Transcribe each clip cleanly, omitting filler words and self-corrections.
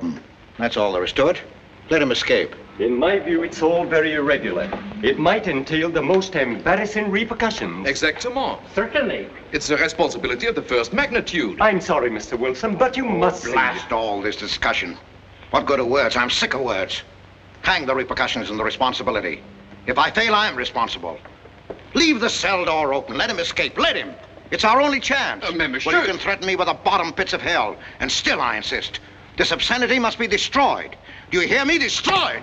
open. That's all there is to it. Let him escape. In my view, it's all very irregular. It might entail the most embarrassing repercussions. Exactement. Certainly. It's a responsibility of the first magnitude. I'm sorry, Mr. Wilson, but you must blast all this discussion. What good are words? I'm sick of words. Hang the repercussions and the responsibility. If I fail, I'm responsible. Leave the cell door open. Let him escape. Let him. It's our only chance. Monsieur. Well, you can threaten me with the bottom pits of hell, and still I insist. This obscenity must be destroyed. Do you hear me? Destroyed!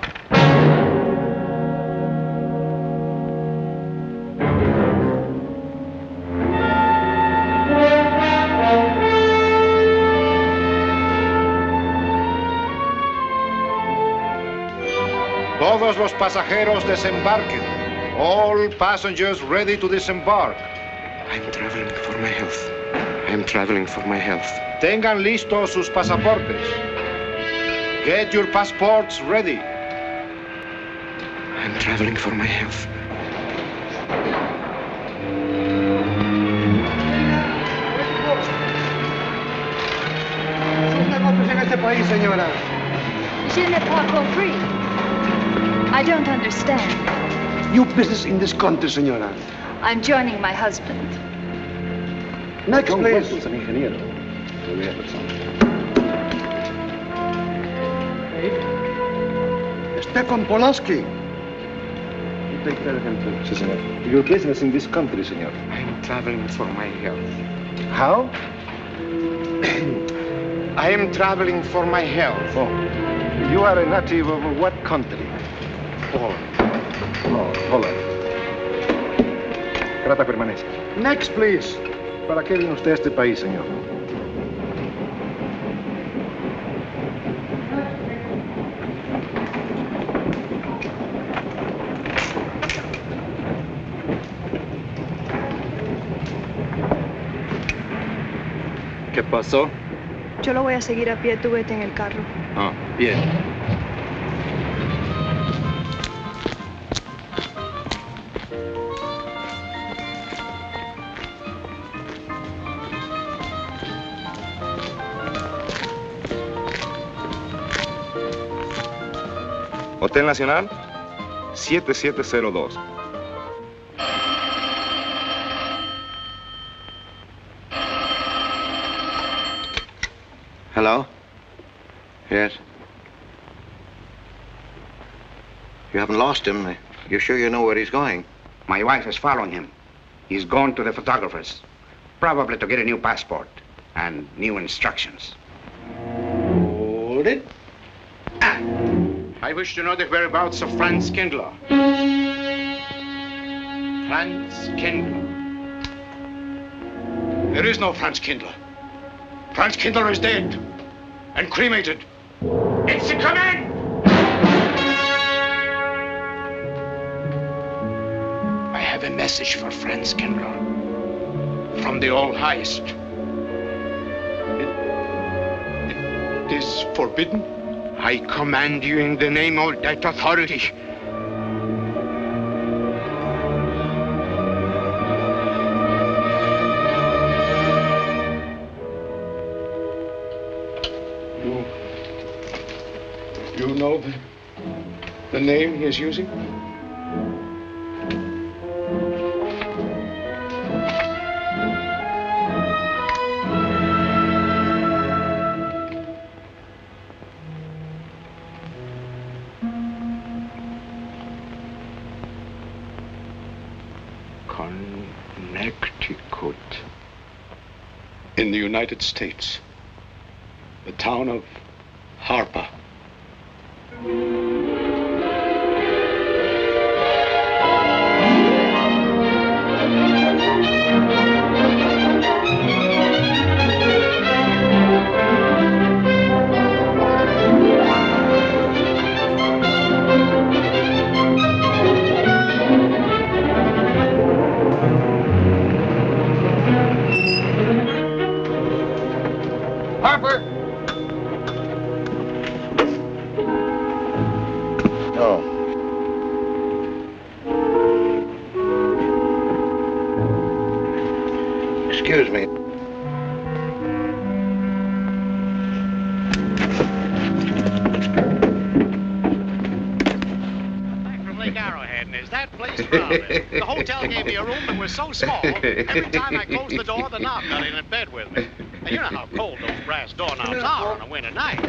Todos los pasajeros desembarquen. All passengers ready to disembark. I'm traveling for my health. I'm traveling for my health. Tengan listos sus pasaportes. Get your passports ready. I'm traveling for my health. Je n'ai pas compris. I don't understand. Your business in this country, senora. I'm joining my husband. Next, please. Stefan Polaski. You take care of him too, senor. Your business in this country, senor. I'm traveling for my health. How? I am traveling for my health. Oh. You are a native of what country? Holland. Oh, Holland. Trata permanece. Next, please. ¿Para qué vino usted a este país, señor? ¿Qué pasó? Yo lo voy a seguir a pie, tú vete en el carro. Ah, bien. Hotel Nacional, 7702. Hello? Yes? You haven't lost him. You're sure you know where he's going? My wife is following him. He's gone to the photographer's, probably to get a new passport and new instructions. Hold it. I wish to know the whereabouts of Franz Kindler. Franz Kindler. There is no Franz Kindler. Franz Kindler is dead and cremated. It's a command! I have a message for Franz Kindler from the All-Highest. It is forbidden? I command you in the name of that authority. You know the name he is using? Connecticut. In the United States. The town of Harper. Harper! No. Excuse me. problem. The hotel gave me a room that was so small, every time I closed the door, the knob got in bed with me. Now, you know how cold those brass doorknobs are on a winter night.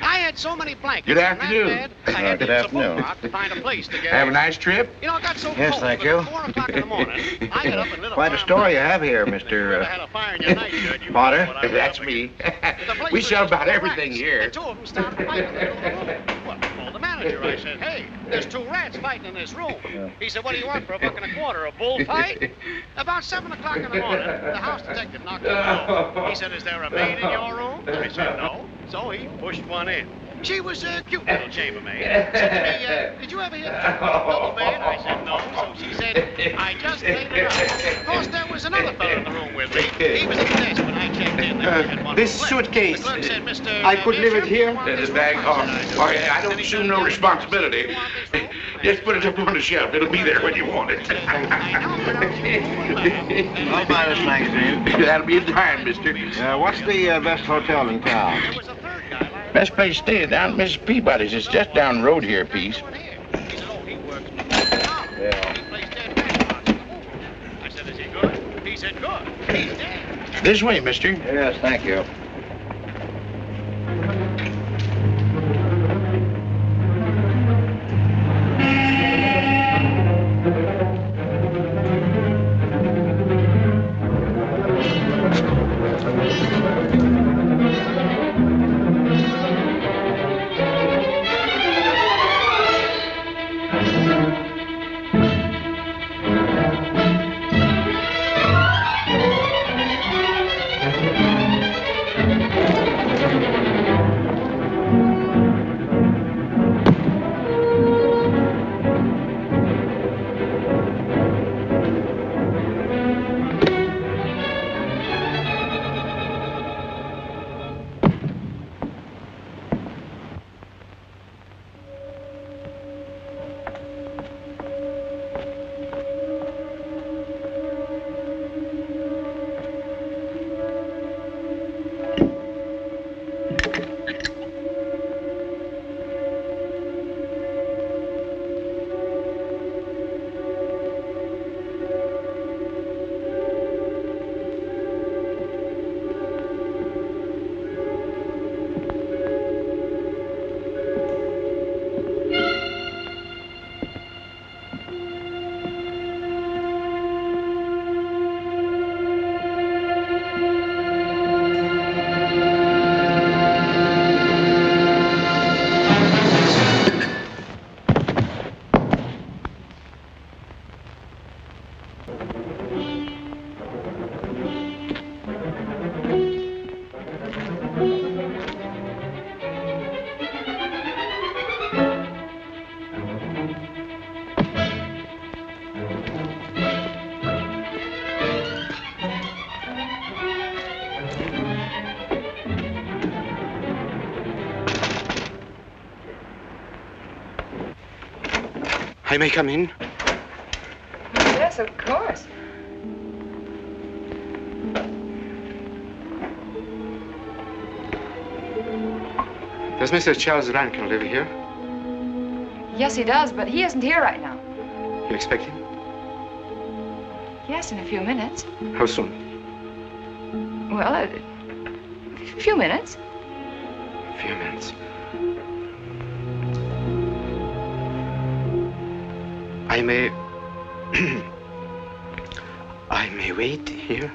I had so many blankets Good in that afternoon. bed, I had Good to use a afternoon. bookmark to find a place to get Have a in. nice trip? You know, it got so Yes, cold thank that you. at 4 o'clock in the morning, I got up and lit a Quite a fire story you in my have here, house. If you ever had a fire in your nightshirt, you Potter. know what I was That's up me. against. The place We was sell just about full of everything rats, here. And 2 of them started fighting in the middle of the room. Well, I called the manager. I said, hey, there's 2 rats fighting in this room. He said, what do you want for $1.25? A bullfight? About 7 o'clock in the morning, the house detective knocked on the door. He said, is there a maid in your room? I said, no. So he pushed one in. She was a cute little chambermaid. Said to me, did you ever hear the double bed? I said, no. So she said, I just laid it out. Of course, there was another fellow in the room with me. He was at the desk when I checked in. There had one This left. suitcase, The clerk said, Mr. I could leave it here? This bag off. I don't assume no responsibility. Just put it up on the shelf. It'll be there when you want it. I'll buy this magazine. That'll be a dime, mister. What's the best hotel in town? Best place to stay is down at Mrs. Peabody's. It's just down the road here a piece. Yeah. I said, is he good? He said, good. He's dead. This way, mister. Yes, thank you. I may come in? Yes, of course. Does Mr. Charles Rankin live here? Yes, he does, but he isn't here right now. You expect him? Yes, in a few minutes. How soon? Well, a few minutes. A few minutes. I may... I may wait here?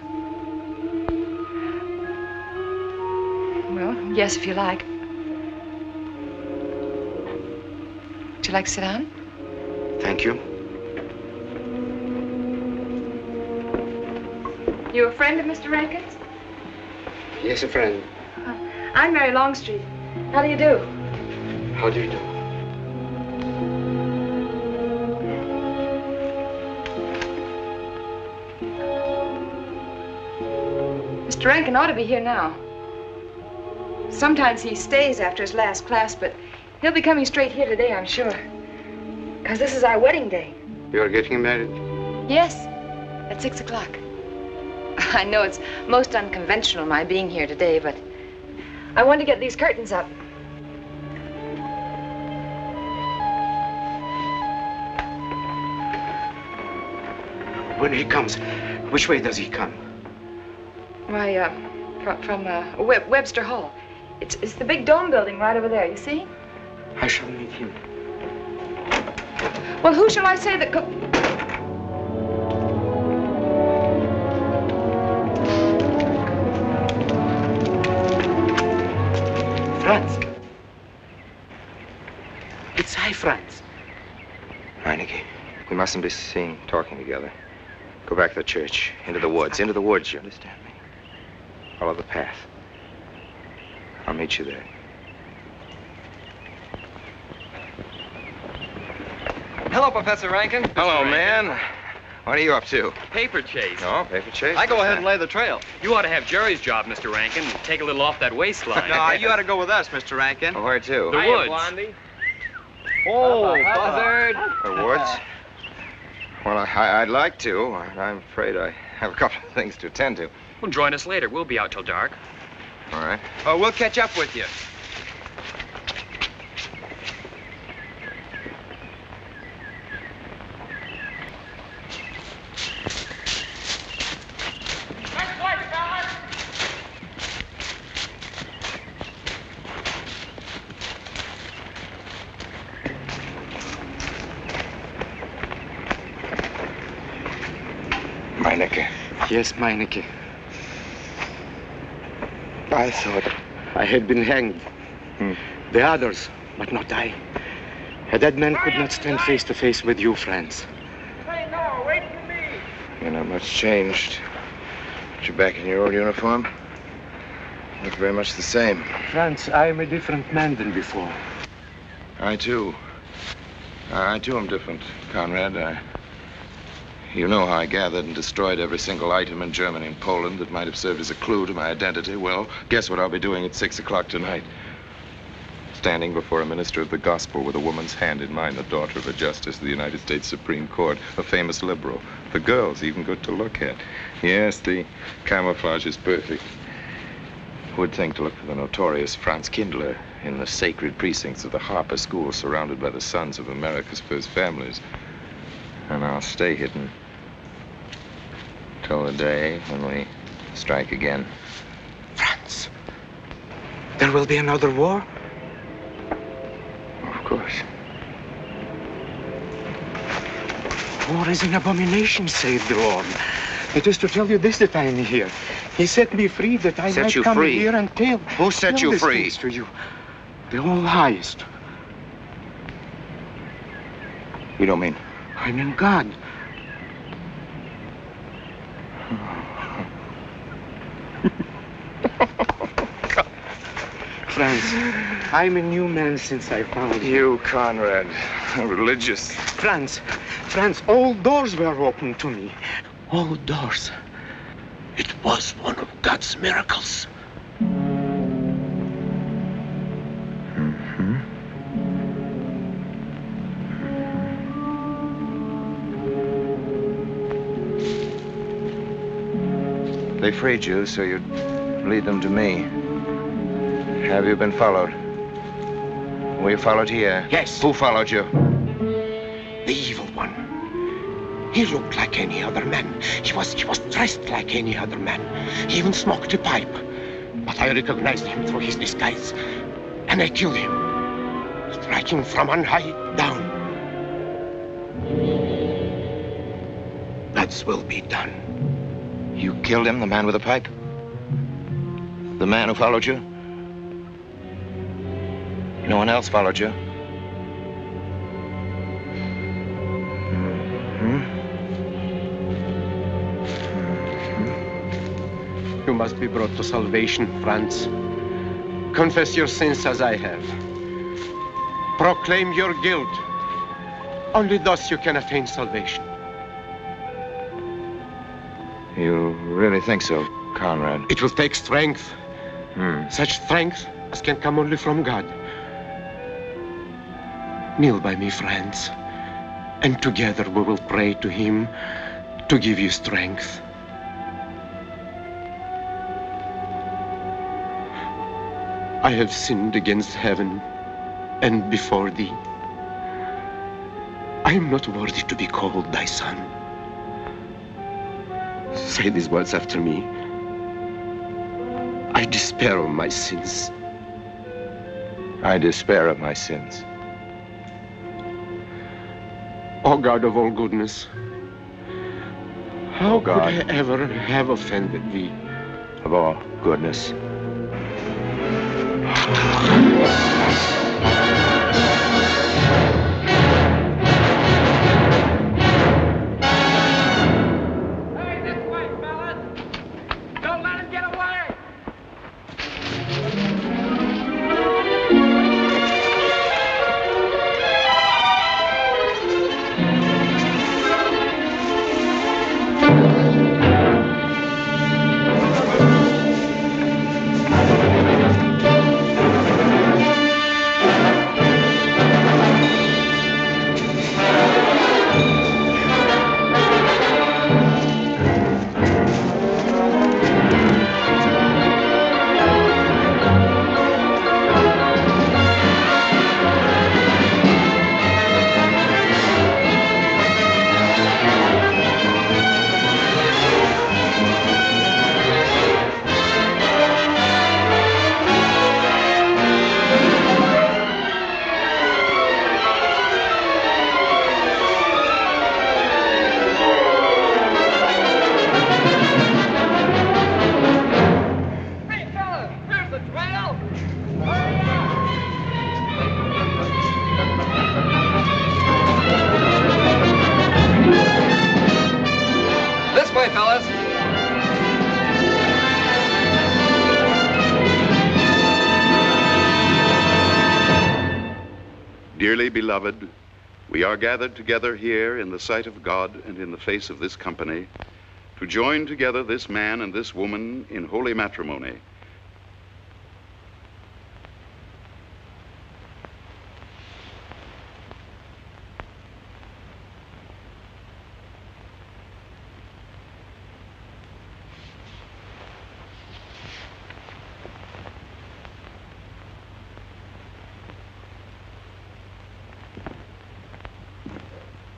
Well, yes, if you like. Would you like to sit down? Thank you. You a friend of Mr. Rankin's? Yes, a friend. I'm Mary Longstreet. How do you do? How do you do? Mr. Rankin ought to be here now. Sometimes he stays after his last class, but he'll be coming straight here today, I'm sure. Because this is our wedding day. You're getting married? Yes, at 6 o'clock. I know it's most unconventional, my being here today, but I want to get these curtains up. when he comes, which way does he come? Why, from Webster Hall. It's the big dome building right over there, you see? I shall meet him. Well, who shall I say that Franz. It's I, Franz. Meineke, we mustn't be seen talking together. Go back to the church, into the woods, you understand me? Follow the path. I'll meet you there. Hello, Professor Rankin. Hello, man. What are you up to? Paper chase. Oh, paper chase? I go ahead and lay the trail. You ought to have Jerry's job, Mr. Rankin. Take a little off that waistline. No, you ought to go with us, Mr. Rankin. Well, where to? The woods. Blondie. Oh, buzzard. The woods? Well, I'd like to. I'm afraid I have a couple of things to attend to. Well, join us later. We'll be out till dark. All right. Oh, we'll catch up with you. Meineke. Yes, Meineke. I thought I had been hanged. The others, but not I. A dead man could not stand face to face with you, Franz. Hey, no, wait for me. you're not much changed. But you're back in your old uniform. You look very much the same. Franz, I am a different man than before. I too am different, Conrad. You know how I gathered and destroyed every single item in Germany and Poland that might have served as a clue to my identity. Well, guess what I'll be doing at 6 o'clock tonight? Standing before a minister of the gospel with a woman's hand in mine, the daughter of a justice of the United States Supreme Court, a famous liberal. The girl's even good to look at. Yes, the camouflage is perfect. Who would think to look for the notorious Franz Kindler in the sacred precincts of the Harper School, surrounded by the sons of America's first families? And I'll stay hidden till the day when we strike again. Franz, there will be another war? Of course. War is an abomination, saith the Lord. It is to tell you this that I am here. He set me free that I might come here and tell. Who set you free? Things to you. The all highest. You don't mean? I mean God. Franz, I'm a new man since I found you. You, Conrad, religious. Franz, all doors were open to me. All doors. It was one of God's miracles. They freed you so you'd lead them to me. Have you been followed? Were you followed here? Yes. Who followed you? The evil one. He looked like any other man. He was dressed like any other man. He even smoked a pipe. But I recognized him through his disguise. And I killed him, striking from on high down. God's will be done. You killed him, the man with the pipe? The man who followed you? No one else followed you? You must be brought to salvation, Franz. Confess your sins as I have. Proclaim your guilt. Only thus you can attain salvation. You really think so, Conrad? It will take strength. Such strength as can come only from God. Kneel by me, Franz, and together we will pray to him to give you strength. I have sinned against heaven and before thee. I am not worthy to be called thy son. Say these words after me. I despair of my sins. I despair of my sins. O God of all goodness, how could I ever have offended thee? Of all goodness. Dearly beloved, we are gathered together here in the sight of God and in the face of this company to join together this man and this woman in holy matrimony.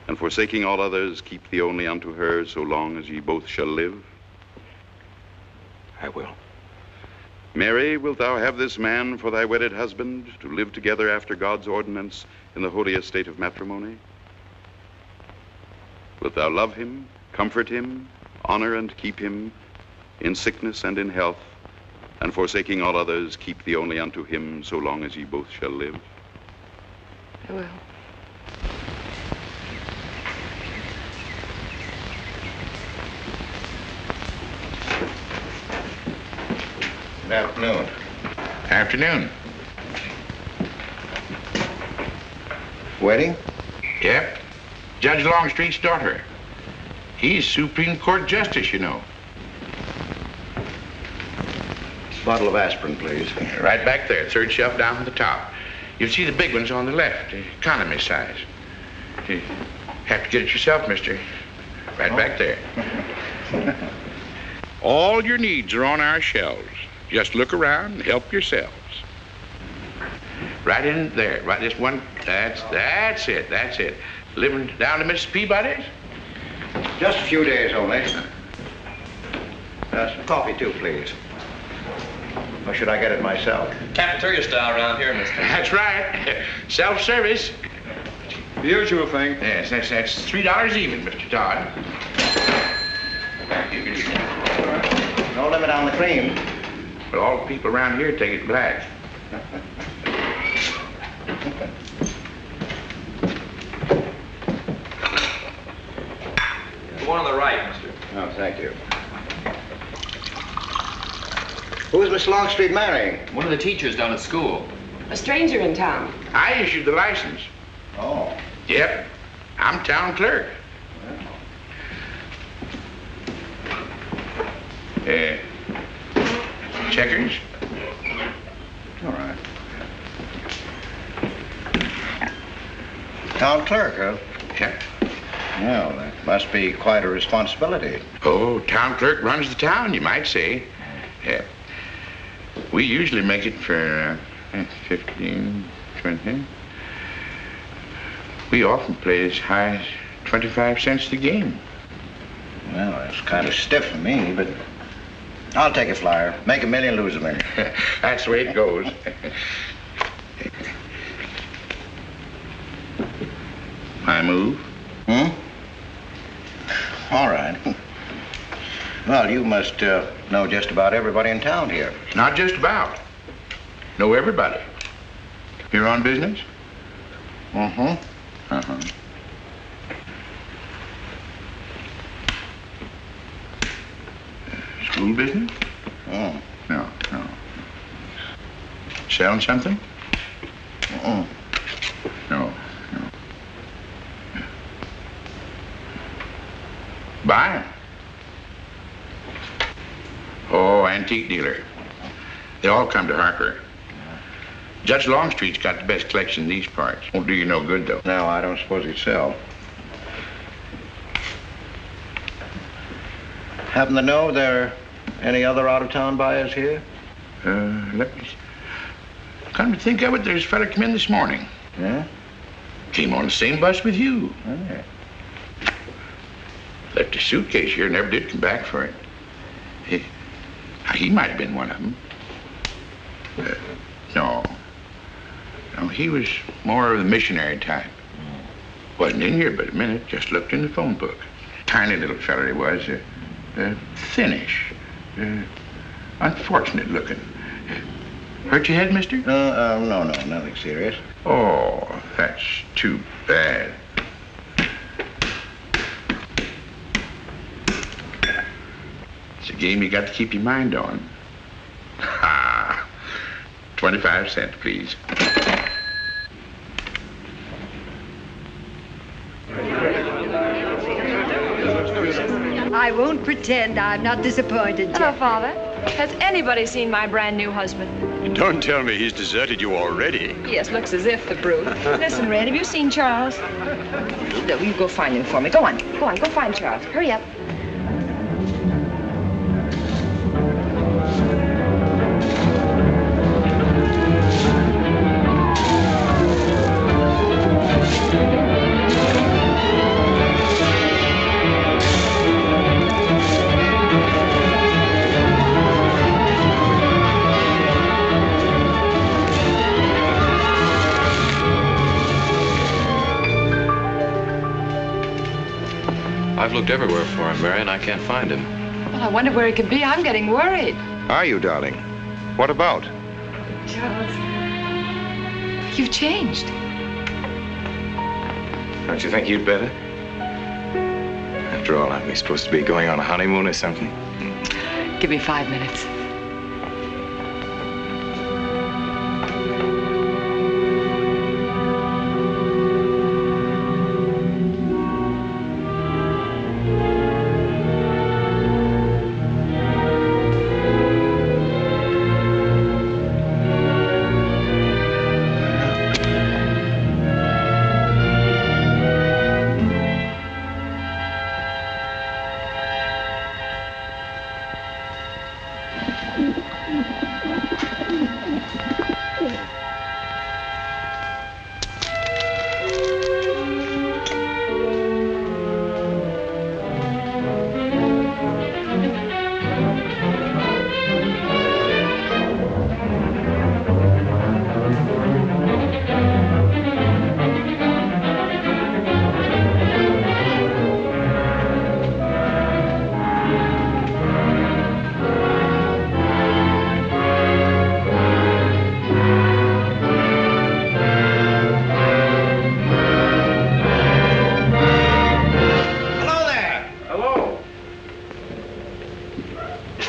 And forsaking all others, keep thee only unto her so long as ye both shall live? I will. Mary, wilt thou have this man for thy wedded husband, to live together after God's ordinance in the holy estate of matrimony? Wilt thou love him, comfort him, honor and keep him in sickness and in health, and forsaking all others, keep thee only unto him so long as ye both shall live? I will. Good afternoon. Afternoon. Wedding? Yep. Judge Longstreet's daughter. He's Supreme Court Justice, you know. Bottle of aspirin, please. Right back there, third shelf down at the top. You'll see the big ones on the left, the economy size. You have to get it yourself, mister. Right back there. All your needs are on our shelves. Just look around and help yourselves. Right in there, right this one, that's it. Living down to Mrs. Peabody's? Just a few days only. Some coffee too, please. Or should I get it myself? Cafeteria style around here, mister. That's right. Self-service. The usual thing. Yes, that's $3 even, Mr. Todd. You can eat that. No limit on the cream. But all the people around here take it black. The one on the right, mister. Oh, thank you. Who is Miss Longstreet marrying? One of the teachers down at school. A stranger in town. I issued the license. Oh. Yep. I'm town clerk. Checkers? All right. Town clerk, huh? Yep. Well, that must be quite a responsibility. Oh, town clerk runs the town, you might say. Yeah. We usually make it for 15, 20. We often play as high as 25 cents the game. Well, it's kind of stiff for me, but I'll take a flyer. Make $1 million, lose $1 million. That's the way it goes. My move? All right. Well, you must know just about everybody in town here. Not just about. Know everybody. Here on business? School business? Oh. No. Selling something? No. Buying? Oh, antique dealer. They all come to Harper. Judge Longstreet's got the best collection in these parts. Won't do you no good, though. No, I don't suppose he'd sell. Happen to know there are any other out-of-town buyers here? Let me... Come to think of it, there's a fella come in this morning. Yeah? Came on the same bus with you. Oh. Left his suitcase here, never did come back for it. He might have been one of them. No, he was more of the missionary type. Wasn't in here but a minute, just looked in the phone book. Tiny little fella he was, thinnish, unfortunate looking. Hurt your head, mister? No, nothing serious. Oh, that's too bad. It's a game you got to keep your mind on. 25 cents, please. I won't pretend I'm not disappointed, Hello, Jeff. Father. Has anybody seen my brand new husband? Don't tell me he's deserted you already. Yes, looks as if, the brute. Listen, Red, have you seen Charles? No, you go find him for me. Go on, go find Charles. Hurry up. I've looked everywhere for him, Mary, and I can't find him. Well, I wonder where he could be. I'm getting worried. Are you, darling? What about? Charles, you've changed. Don't you think you'd better? After all, aren't we supposed to be going on a honeymoon or something? Give me 5 minutes.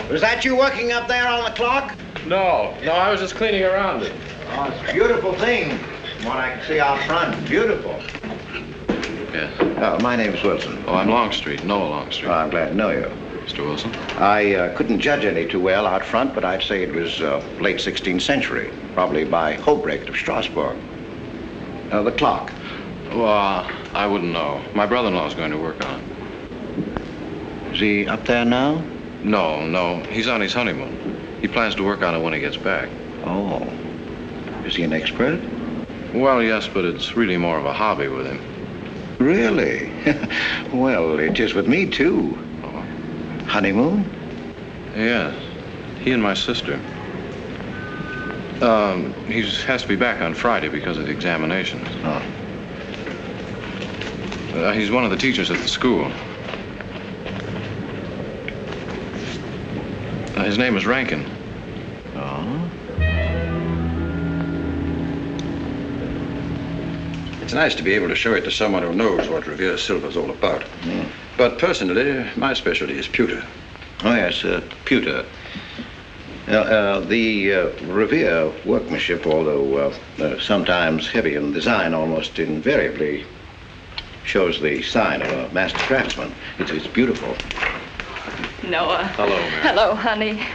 Was that you working up there on the clock? No, I was just cleaning around it. Oh, it's a beautiful thing. From what I can see out front, beautiful. Yes. My name's Wilson. Oh, I'm Longstreet, Noah Longstreet. Oh, I'm glad to know you. Mr. Wilson? I couldn't judge any too well out front, but I'd say it was late 16th century, probably by Hobrecht of Strasbourg. The clock. Well, I wouldn't know. My brother-in-law's going to work on it. Is he up there now? No. He's on his honeymoon. He plans to work on it when he gets back. Oh. Is he an expert? Well, yes, but it's really more of a hobby with him. Really? Well, it is with me, too. Oh, Honeymoon? Yes. He and my sister. He has to be back on Friday because of the examinations. Oh. He's one of the teachers at the school. His name is Rankin. Oh? It's nice to be able to show it to someone who knows what Revere Silver's all about. But personally, my specialty is pewter. Oh, yes, pewter. The Revere workmanship, although sometimes heavy in design, almost invariably shows the sign of a master craftsman. It's beautiful. Noah. Hello, Mary. Hello, honey.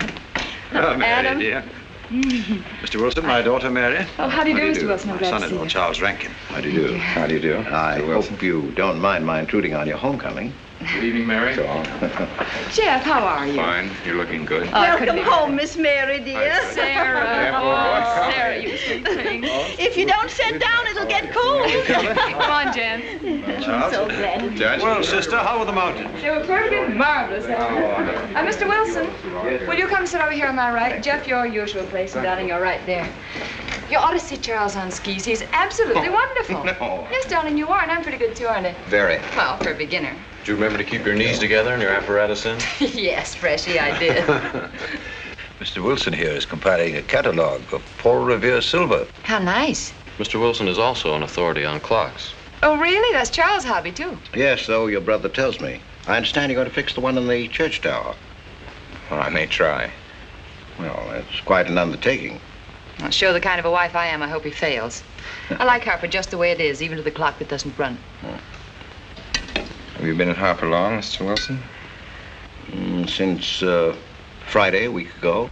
Oh, Mary, Adam. dear. Mr. Wilson, my daughter, Mary. Oh, how do you do, Mr. Wilson? I'm My glad to see son-in-law, you. Charles Rankin. How do you do? How do you do? I hope you don't mind my intruding on your homecoming. Good evening, Mary. Jeff, how are you? Fine. You're looking good. Welcome home, Miss Mary, dear. Sarah. Oh, Sarah, you sweet thing. If you don't sit down, it'll get cold. Come on, Jen. I'm so glad. Judge? Well, sister, how were the mountains? They were perfect, marvelous. Mr. Wilson, will you come sit over here on my right? Jeff, your usual place, and darling, you're right there. You ought to see Charles on skis. He's absolutely wonderful. No. Yes, darling, you are, and I'm pretty good too, aren't I? Very. Well, for a beginner. Do you remember to keep your knees together and your apparatus in? Yes, Freshy, I did. Mr. Wilson here is compiling a catalog of Paul Revere Silver. How nice. Mr. Wilson is also an authority on clocks. Oh, really? That's Charles' hobby, too. Yes, so your brother tells me. I understand you're going to fix the one in the church tower. Well, I may try. Well, that's quite an undertaking. Well, show the kind of a wife I am, I hope he fails. I like Harper just the way it is, even to the clock that doesn't run. Have you been at Harper long, Mr. Wilson? Since Friday, a week ago.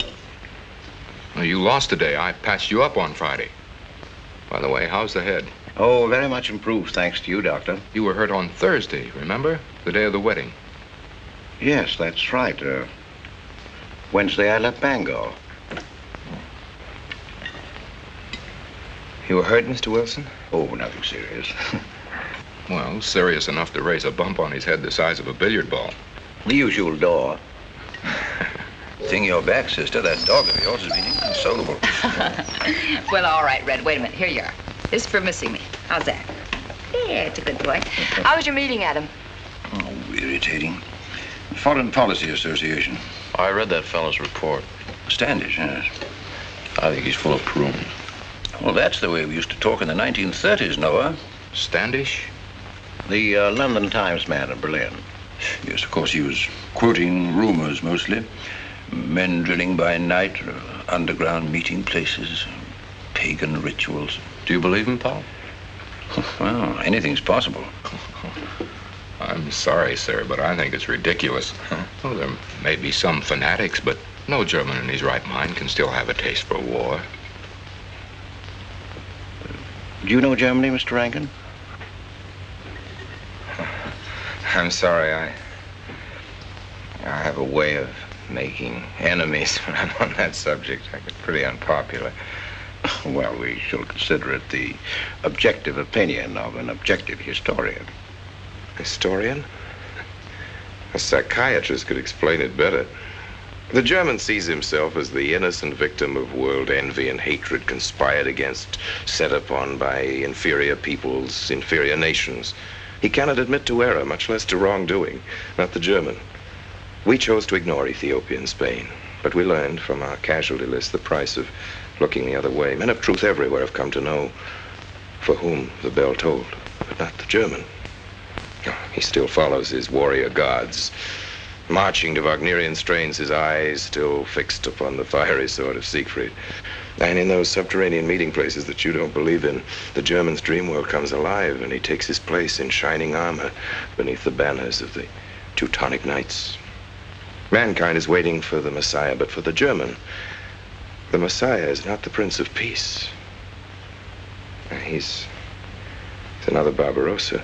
Well, you lost today. I patched you up on Friday. By the way, how's the head? Oh, very much improved, thanks to you, Doctor. You were hurt on Thursday, remember? The day of the wedding. Yes, that's right. Wednesday, I left Bangor. You were hurt, Mr. Wilson? Oh, nothing serious. Well, serious enough to raise a bump on his head the size of a billiard ball. The usual door. Thing your back, sister. That dog of yours has been inconsolable. Well, all right, Red. Wait a minute. Here you are. This is for missing me. How's that? Yeah, it's a good boy. How was your meeting, Adam? Oh, irritating. Foreign Policy Association. I read that fellow's report. Standish, yes. I think he's full of prunes. Well, that's the way we used to talk in the 1930s, Noah. Standish? The London Times man in Berlin. Yes, of course, he was quoting rumors mostly. Men drilling by night, underground meeting places, pagan rituals. Do you believe him, Paul? Well, anything's possible. I'm sorry, sir, but I think it's ridiculous. Well, there may be some fanatics, but no German in his right mind can still have a taste for war. Do you know Germany, Mr. Rankin? I'm sorry, I have a way of making enemies when I'm on that subject. I get pretty unpopular. Well, we shall consider it the objective opinion of an objective historian. Historian? A psychiatrist could explain it better. The German sees himself as the innocent victim of world envy and hatred conspired against, set upon by inferior peoples, inferior nations. He cannot admit to error, much less to wrongdoing. Not the German. We chose to ignore Ethiopia and Spain, but we learned from our casualty list the price of looking the other way. Men of truth everywhere have come to know for whom the bell tolled, but not the German. He still follows his warrior gods, marching to Wagnerian strains, his eyes still fixed upon the fiery sword of Siegfried. And in those subterranean meeting places that you don't believe in, the German's dream world comes alive, and he takes his place in shining armor beneath the banners of the Teutonic Knights. Mankind is waiting for the Messiah, but for the German, the Messiah is not the Prince of Peace. He's another Barbarossa,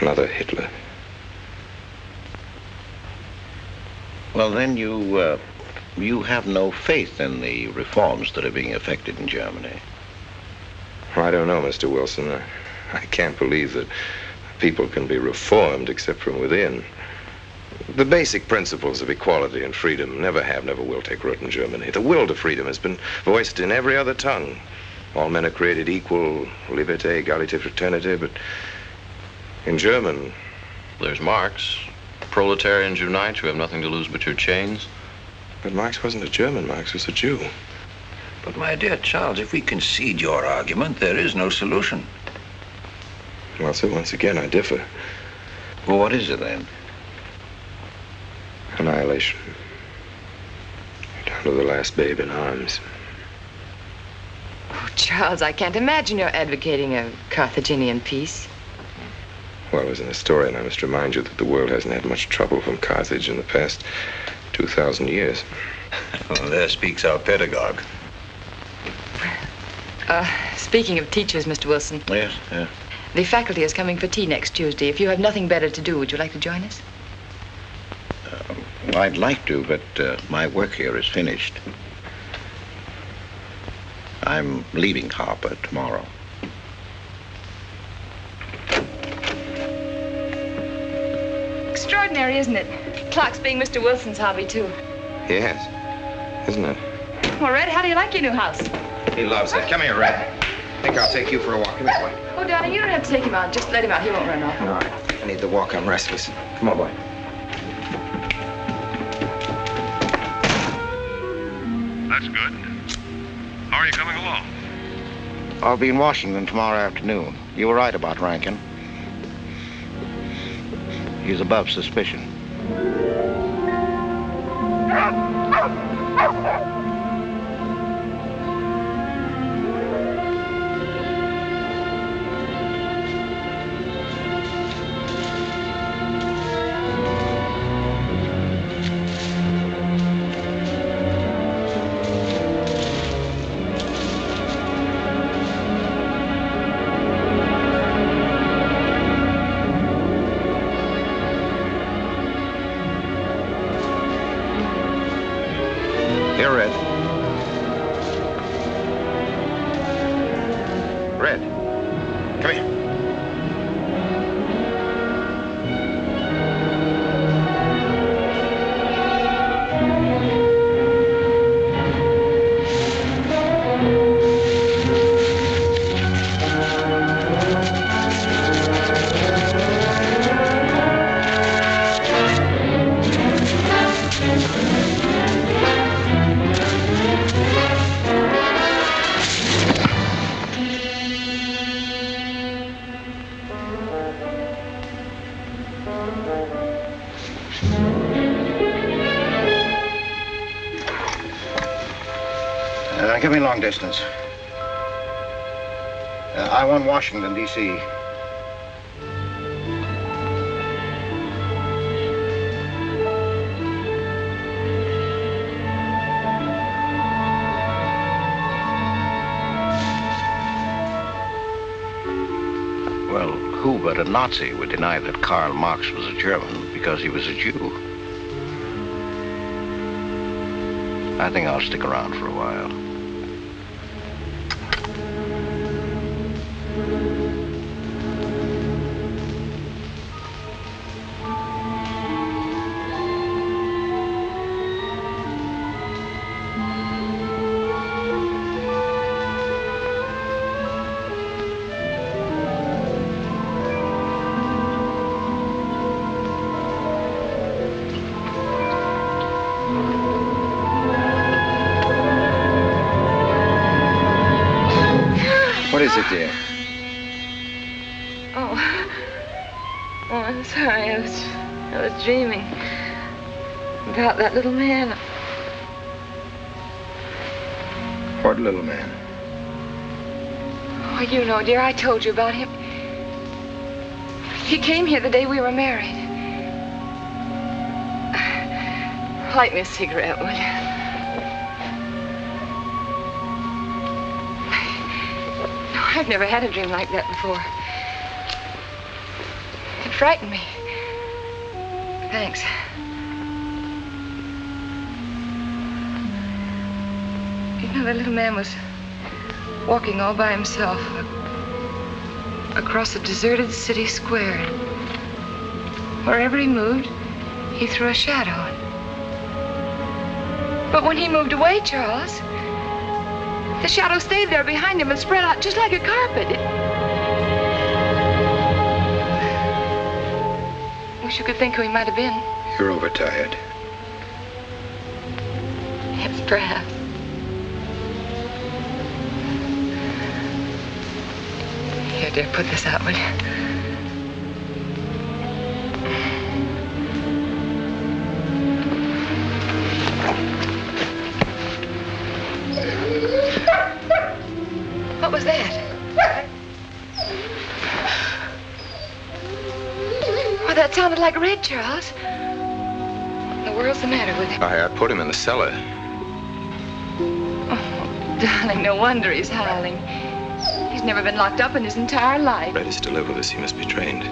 another Hitler. Well, then you have no faith in the reforms that are being effected in Germany. Well, I don't know, Mr. Wilson. I can't believe that people can be reformed except from within. The basic principles of equality and freedom never have, never will take root in Germany. The will to freedom has been voiced in every other tongue. All men are created equal, liberté, égalité, fraternité, but in German... There's Marx. Proletarians unite, you have nothing to lose but your chains. But Marx wasn't a German, Marx was a Jew. But my dear Charles, if we concede your argument, there is no solution. Well, sir, once again, I differ. Well, what is it then? Annihilation. Down to the last babe in arms. Oh, Charles, I can't imagine you're advocating a Carthaginian peace. Well, as an historian, I must remind you that the world hasn't had much trouble from Carthage in the past 2,000 years. Well, there speaks our pedagogue. Speaking of teachers, Mr. Wilson. Yes, yeah. The faculty is coming for tea next Tuesday. If you have nothing better to do, would you like to join us? Well, I'd like to, but my work here is finished. I'm leaving Harper tomorrow. Extraordinary, isn't it? Clocks being Mr. Wilson's hobby, too. Yes, isn't it? Well, Red, how do you like your new house? He loves it. Come here, Red. I think I'll take you for a walk. Come here, boy. Oh, darling, you don't have to take him out. Just let him out. He won't run off. All right. I need the walk. I'm restless. Come on, boy. That's good. How are you coming along? I'll be in Washington tomorrow afternoon. You were right about Rankin. He's above suspicion. Give me long distance. I want Washington, D.C. Well, who but a Nazi would deny that Karl Marx was a German because he was a Jew? I think I'll stick around for a while. What is it, dear? Oh, I'm sorry. I was dreaming about that little man. What little man? Oh, you know, dear, I told you about him. He came here the day we were married. Light me a cigarette, will you? I've never had a dream like that before. It frightened me. Thanks. You know, the little man was walking all by himself across a deserted city square. Wherever he moved, He threw a shadow. But when he moved away, Charles, the shadow stayed there behind him and spread out just like a carpet. Wish you could think who he might have been. You're overtired. Yes, perhaps. Here, dear, put this out, will you? What was that? Oh, that sounded like Red, Charles. What in the world's the matter with him? I put him in the cellar. Oh, darling, no wonder he's howling. He's never been locked up in his entire life. Red is to live with us. He must be trained.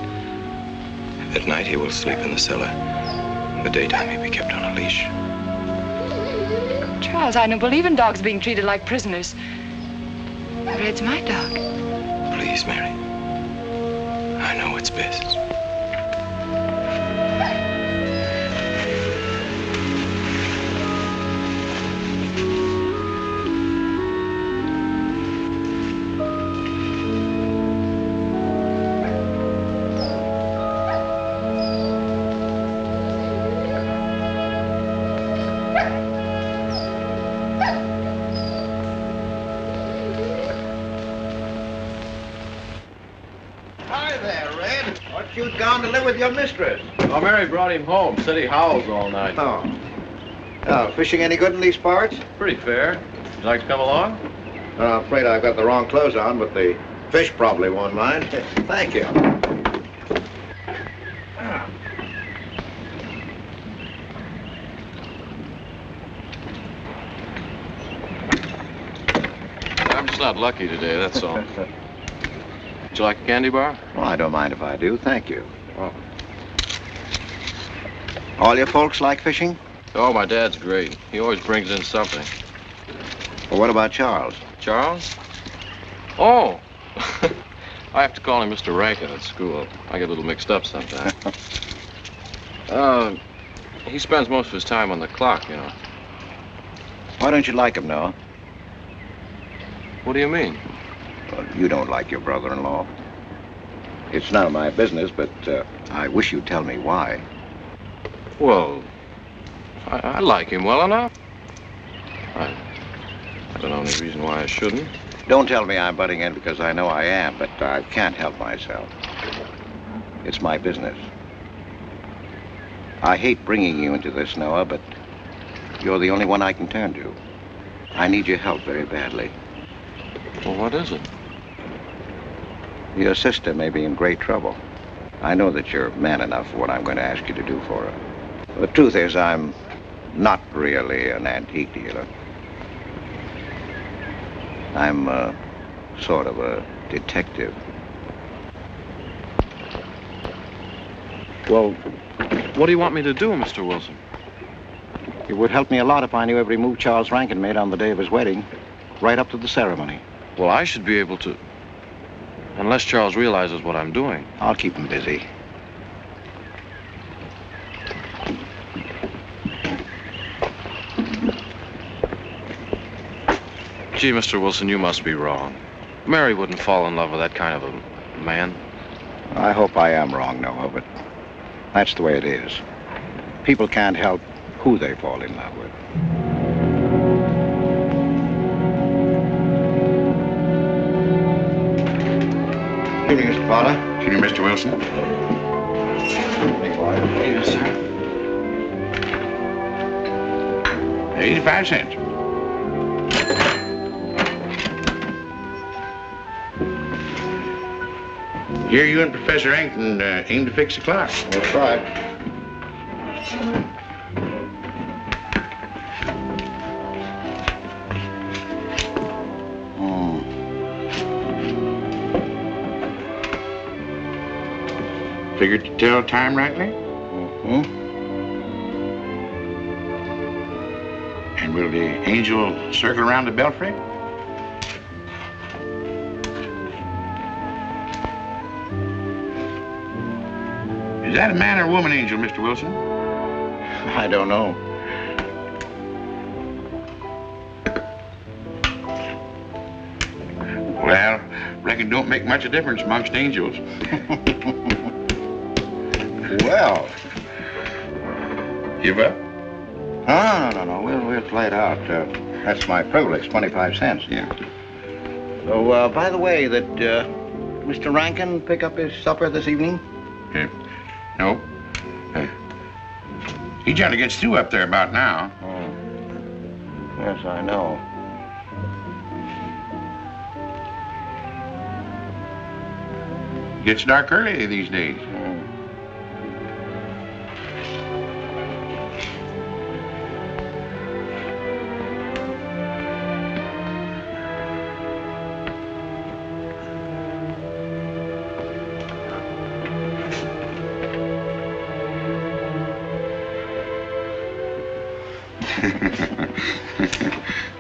At night, he will sleep in the cellar. In the daytime, he'll be kept on a leash. Charles, I don't believe in dogs being treated like prisoners. Red's my dog. Please, Mary. I know what's best. You'd gone to live with your mistress. Oh, Mary brought him home. Said he howls all night. Oh. Oh, fishing any good in these parts? Pretty fair. Would you like to come along? I'm afraid I've got the wrong clothes on, but the fish probably won't mind. Thank you. I'm just not lucky today, that's all. Would you like a candy bar? Well, I don't mind if I do. Thank you. Oh. All your folks like fishing? Oh, my dad's great. He always brings in something. Well, what about Charles? Charles? Oh! I have to call him Mr. Rankin at school. I get a little mixed up sometimes. He spends most of his time on the clock, you know. Why don't you like him, Noah? What do you mean? Well, you don't like your brother-in-law. It's none of my business, but I wish you'd tell me why. Well, I like him well enough. I don't know any reason why I shouldn't. Don't tell me I'm butting in because I know I am, but I can't help myself. It's my business. I hate bringing you into this, Noah, but you're the only one I can turn to. I need your help very badly. Well, what is it? Your sister may be in great trouble. I know that you're man enough for what I'm going to ask you to do for her. The truth is, I'm not really an antique dealer. I'm sort of a detective. Well, what do you want me to do, Mr. Wilson? It would help me a lot if I knew every move Charles Rankin made on the day of his wedding, right up to the ceremony. Well, I should be able to, unless Charles realizes what I'm doing. I'll keep him busy. Gee, Mr. Wilson, you must be wrong. Mary wouldn't fall in love with that kind of a man. I hope I am wrong, Noah, but that's the way it is. People can't help who they fall in love with. Good evening, Mr. Potter. Good evening, Mr. Wilson. Yes, sir. 85 cents. Here you and Professor Ankton aim to fix the clock. We'll try. Figured to tell time rightly? Mm-hmm. And will the angel circle around the belfry? Is that a man or woman angel, Mr. Wilson? I don't know. Well, reckon don't make much of a difference amongst angels. Well. Give up? No. We'll play it out. That's my privilege, 25 cents. Yeah. So, by the way, did Mr. Rankin pick up his supper this evening? No. He generally gets through up there about now. Oh. Yes, I know. Gets dark early these days.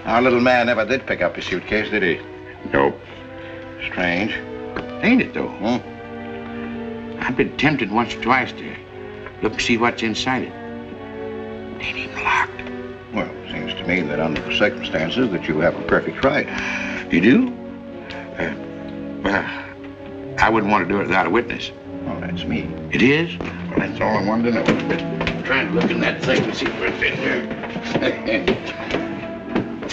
Our little man never did pick up his suitcase, did he? Nope. Strange. Ain't it, though? I've been tempted once or twice to look and see what's inside it. Ain't even locked. Well, it seems to me that under the circumstances that you have a perfect right. You do? Well, I wouldn't want to do it without a witness. Oh, that's me. It is? Well, that's all I wanted to know. I'm trying to look in that thing and see what's in there.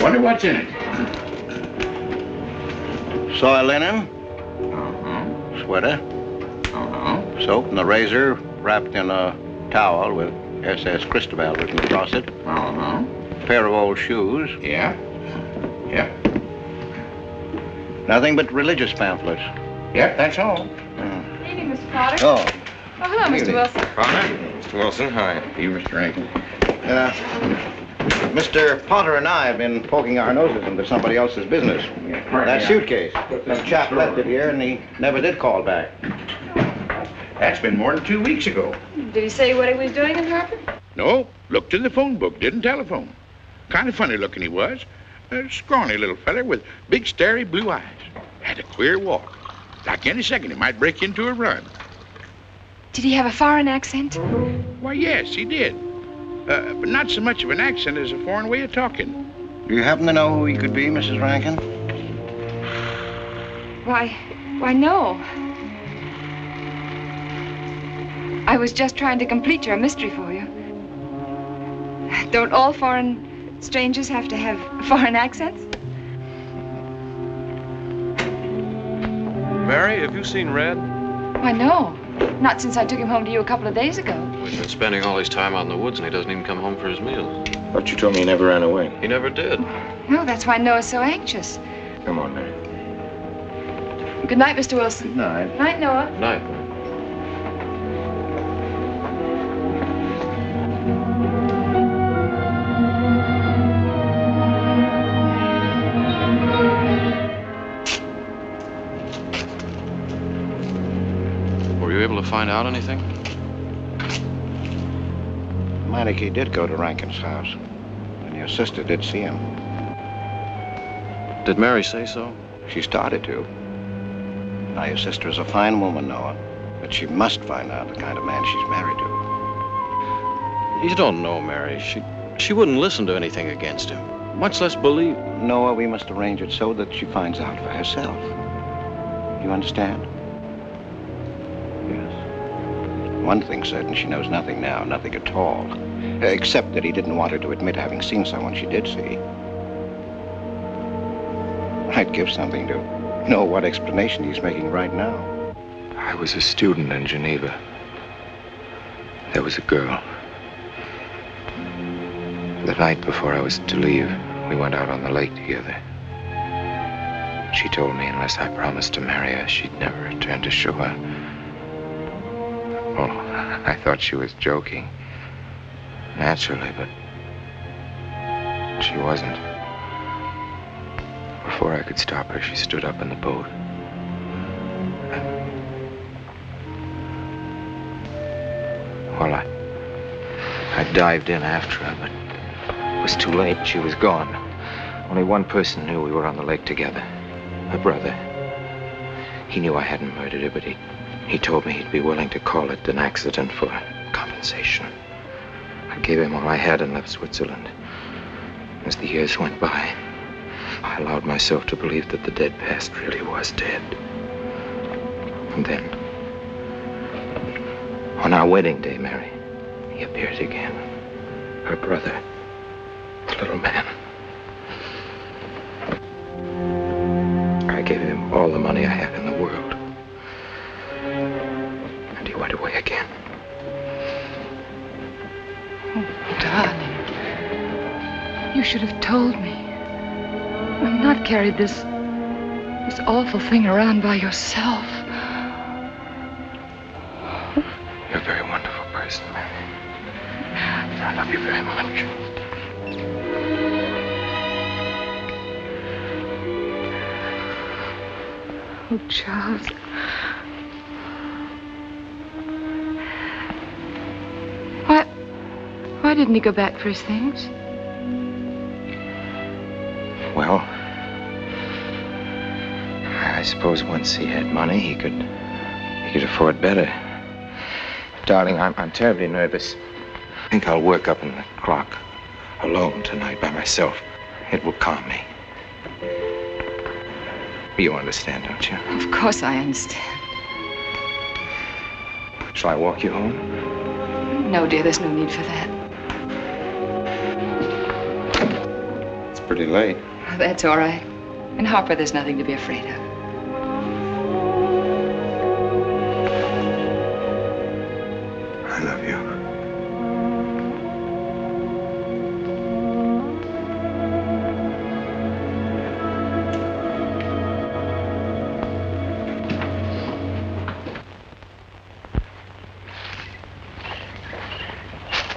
Wonder what's in it. Soil linen. Sweater. Soap and a razor wrapped in a towel with SS Cristobal written across it. Pair of old shoes. Yeah. Nothing but religious pamphlets. Yep, that's all. Good evening, Mr. Potter. Oh. Oh, hello, Mr. Wilson. Potter? Mr. Wilson, hi. You, Mr. Rankin. Mr. Potter and I have been poking our noses into somebody else's business. That suitcase. Some chap left it here and he never did call back. That's been more than 2 weeks ago. Did he say what he was doing in Harper? No, looked in the phone book, didn't telephone. Kind of funny looking he was. A scrawny little feller with big, starey blue eyes. Had a queer walk. Like any second, he might break into a run. Did he have a foreign accent? Why, yes, he did. But not so much of an accent as a foreign way of talking. Do you happen to know who he could be, Mrs. Rankin? Why, no. I was just trying to complete your mystery for you. Don't all foreign strangers have to have foreign accents? Mary, have you seen Red? Why, no. Not since I took him home to you a couple of days ago. We've been spending all his time out in the woods and he doesn't even come home for his meals. But you told me he never ran away. He never did. No, that's why Noah's so anxious. Come on, Mary. Good night, Mr. Wilson. Good night. Night, Noah. Night. Were you able to find out anything? Meineke did go to Rankin's house, and your sister did see him. Did Mary say so? She started to. Now, your sister is a fine woman, Noah, but she must find out the kind of man she's married to. You don't know, Mary. She wouldn't listen to anything against him, much less believe. Noah, we must arrange it so that she finds out for herself. You understand? Yes. One thing's certain, she knows nothing now, nothing at all. Except that he didn't want her to admit having seen someone she did see. I'd give something to know what explanation he's making right now. I was a student in Geneva. There was a girl. The night before I was to leave, we went out on the lake together. She told me unless I promised to marry her, she'd never return to shore. Well, I thought she was joking. Naturally, but she wasn't. Before I could stop her, she stood up in the boat. Well, I dived in after her, but it was too late. She was gone. Only one person knew we were on the lake together. Her brother. He knew I hadn't murdered her, but he told me he'd be willing to call it an accident for compensation. I gave him all I had and left Switzerland. As the years went by, I allowed myself to believe that the dead past really was dead. And then, on our wedding day, Mary, he appeared again. Her brother, the little man. I gave him all the money I had in the world. And he went away again. Oh, darling. You should have told me. And not carried this awful thing around by yourself. You're a very wonderful person, Mary. I love you very much. Oh, Charles. Why didn't he go back for his things? Well, I suppose once he had money, he could afford better. Darling, I'm terribly nervous. I think I'll work up in the clock alone tonight by myself. It will calm me. You understand, don't you? Of course I understand. Shall I walk you home? No, dear, there's no need for that. It's pretty late. That's all right. In Harper, there's nothing to be afraid of. I love you.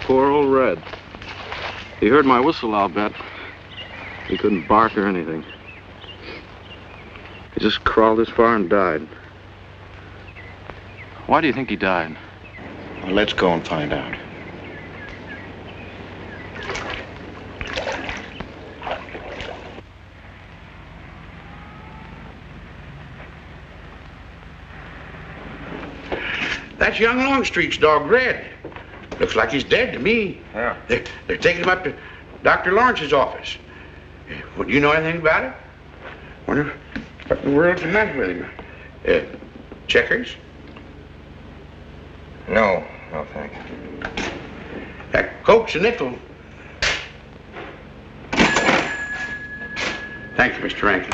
Poor old Red. He heard my whistle, I'll bet. He couldn't bark or anything. He just crawled this far and died. Why do you think he died? Well, let's go and find out. That's young Longstreet's dog, Red. Looks like he's dead to me. Yeah. They're taking him up to Dr. Lawrence's office. Would you know anything about it? Wonder what in the world's the matter with him? Checkers? No, thank you. Coke's a nickel. Thank you, Mr. Rankin.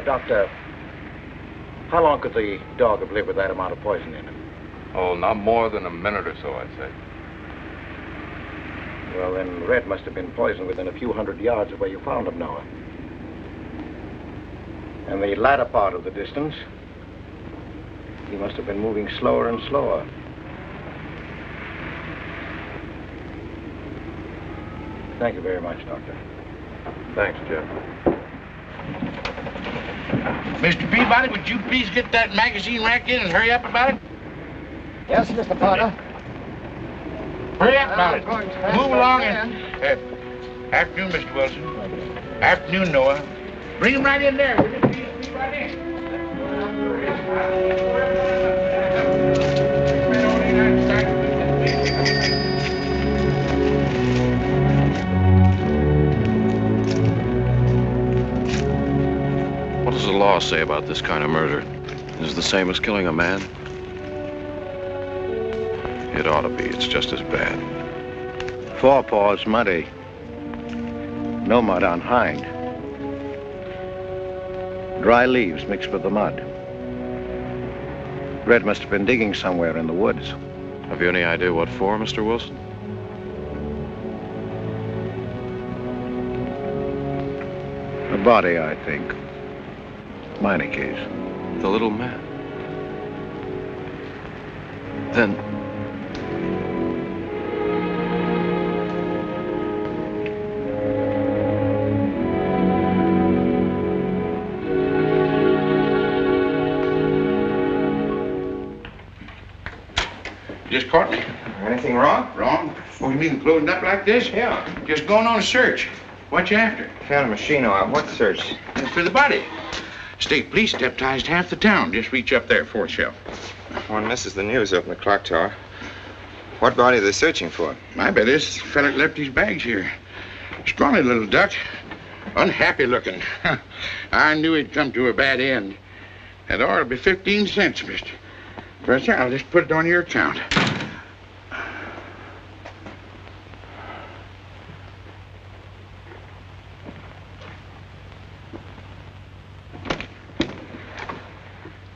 Doctor, how long could the dog have lived with that amount of poison in him? Oh, not more than a minute or so, I'd say. Well, then Red must have been poisoned within a few hundred yards of where you found him, Noah. And the latter part of the distance, he must have been moving slower and slower. Thank you very much, Doctor. Thanks, Jeff. Mr. Peabody, would you please get that magazine rack in and hurry up about it? Yes, Mr. Potter. Hurry up about it. Move along and... afternoon, Mr. Wilson. Afternoon, Noah. Bring him right in there. Will you please right in? What does the law say about this kind of murder? Is it the same as killing a man? It ought to be. It's just as bad. Forepaw's muddy. No mud on hind. Dry leaves mixed with the mud. Red must have been digging somewhere in the woods. Have you any idea what for, Mr. Wilson? A body, I think. Minor case. The little man. Then... Just caught me. Anything wrong? Wrong? Oh, you mean closing up like this? Yeah. Just going on a search. What you after? Found a machine oil. What search? For the body. State police deputized half the town. Just reach up there, fourth shelf. One misses the news up in the clock tower. What body are they searching for? My bet is the fella left his bags here. Scrawny little duck. Unhappy looking. I knew he'd come to a bad end. That ought to be 15 cents, mister. Professor, I'll just put it on your account.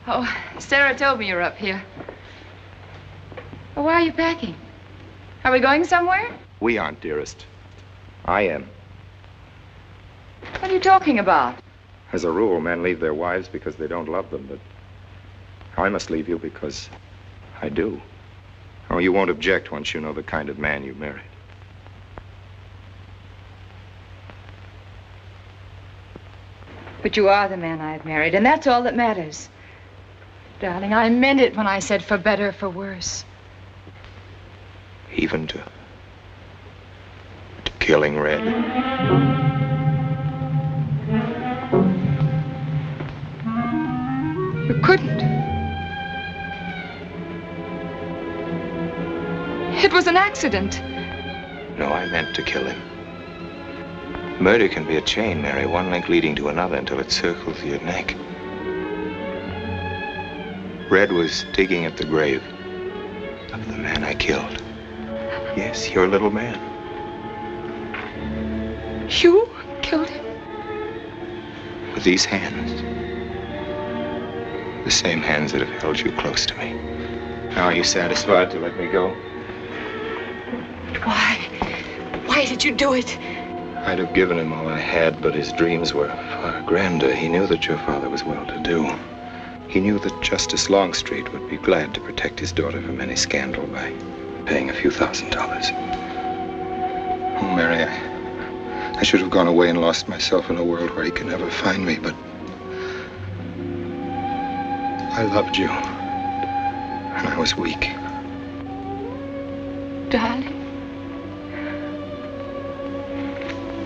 Oh, Sarah told me you're up here. Well, why are you packing? Are we going somewhere? We aren't, dearest. I am. What are you talking about? As a rule, men leave their wives because they don't love them, but I must leave you because I do. Oh, you won't object once you know the kind of man you married. But you are the man I've married, and that's all that matters. Darling, I meant it when I said for better or for worse. Even to killing Red. You couldn't. It was an accident. No, I meant to kill him. Murder can be a chain, Mary, one link leading to another until it circles your neck. Red was digging at the grave of the man I killed. Yes, your little man. You killed him? With these hands. The same hands that have held you close to me. Now, are you satisfied to let me go? Why? Why did you do it? I'd have given him all I had, but his dreams were far grander. He knew that your father was well-to-do. He knew that Justice Longstreet would be glad to protect his daughter from any scandal by paying a few $1,000. Oh, Mary, I should have gone away and lost myself in a world where he could never find me, but I loved you, and I was weak. Darling,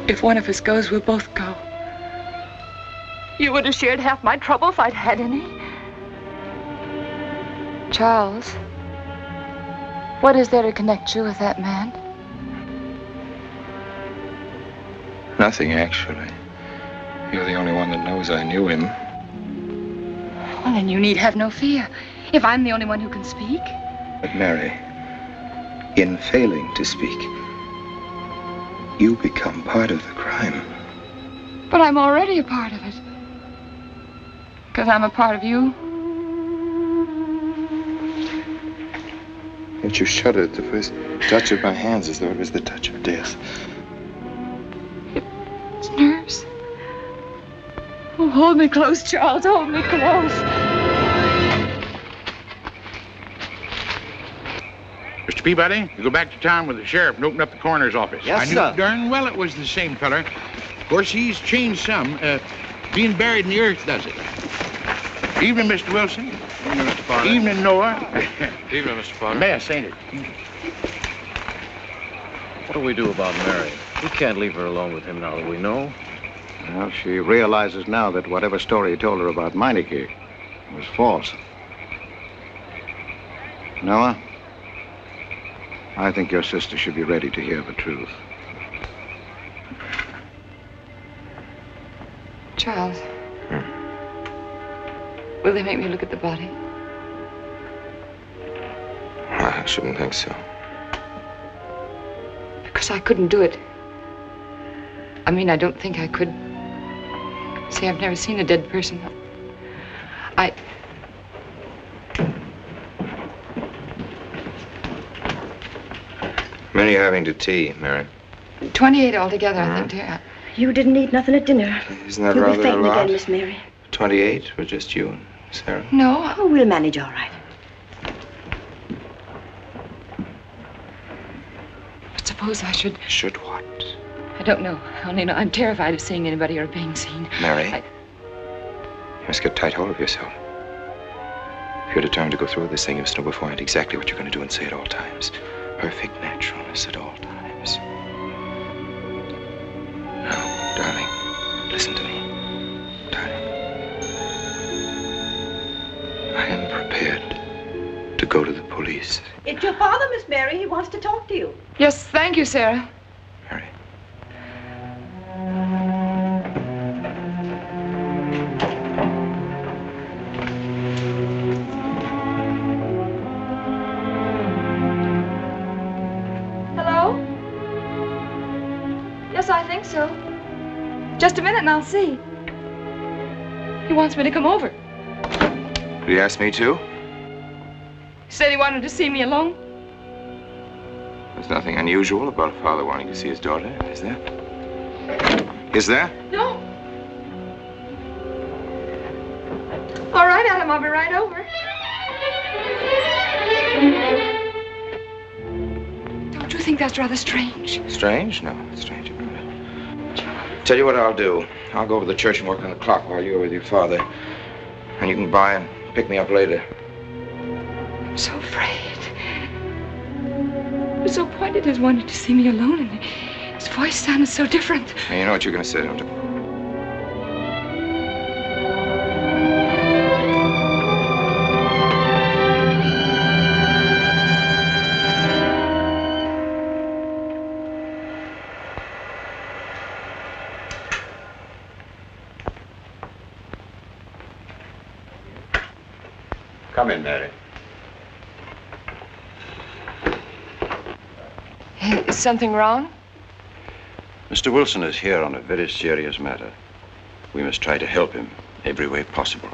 if one of us goes, we'll both go. You would have shared half my trouble if I'd had any. Charles, what is there to connect you with that man? Nothing, actually. You're the only one that knows I knew him. Well, then you need have no fear. If I'm the only one who can speak. But Mary, in failing to speak, you become part of the crime. But I'm already a part of it. Because I'm a part of you. Yet you shuddered at the first touch of my hands as though it was the touch of death. It's nerves. Oh, hold me close, Charles. Hold me close. Mr. Peabody, you go back to town with the sheriff and open up the coroner's office. Yes, I sir. knew darn well it was the same feller. Of course, he's changed some. Being buried in the earth does it. Evening, Mr. Wilson. Evening, Mr. Potter. Evening, Noah. Evening, Mr. Potter. Mess, ain't it? What do we do about Mary? We can't leave her alone with him now that we know. Well, she realizes now that whatever story he told her about Meineke was false. Noah, I think your sister should be ready to hear the truth. Charles. Will they make me look at the body? I shouldn't think so. Because I couldn't do it. I mean, I don't think I could. See, I've never seen a dead person. Many having to tea, Mary. 28 altogether, I think, dear. You didn't eat nothing at dinner. Isn't that You'll rather be fainting a lot? again, Miss Mary. 28 for just you and Sarah? No. Oh, we'll manage all right. But suppose I should... Should what? I don't know. I only know I'm terrified of seeing anybody or being seen. Mary, you must get tight hold of yourself. If you're determined to go through with this thing, you must know beforehand exactly what you're going to do and say at all times. Perfect naturalness at all times. Now, Listen to me, darling. I am prepared to go to the police. It's your father, Miss Mary. He wants to talk to you. Yes, thank you, Sarah. Hello? Yes, I think so. Just a minute and I'll see. He wants me to come over. Did he ask me to? He said he wanted to see me alone. There's nothing unusual about a father wanting to see his daughter, is there? Is there? No. All right, Adam, I'll be right over. Don't you think that's rather strange? Strange? No, it's strange. Tell you what I'll do. I'll go over to the church and work on the clock while you're with your father. And you can buy and pick me up later. I'm so afraid. He was so pointed as wanted to see me alone, and his voice sounded so different. And you know what you're going to say, don't you? Come in, Mary. Is something wrong? Mr. Wilson is here on a very serious matter. We must try to help him every way possible.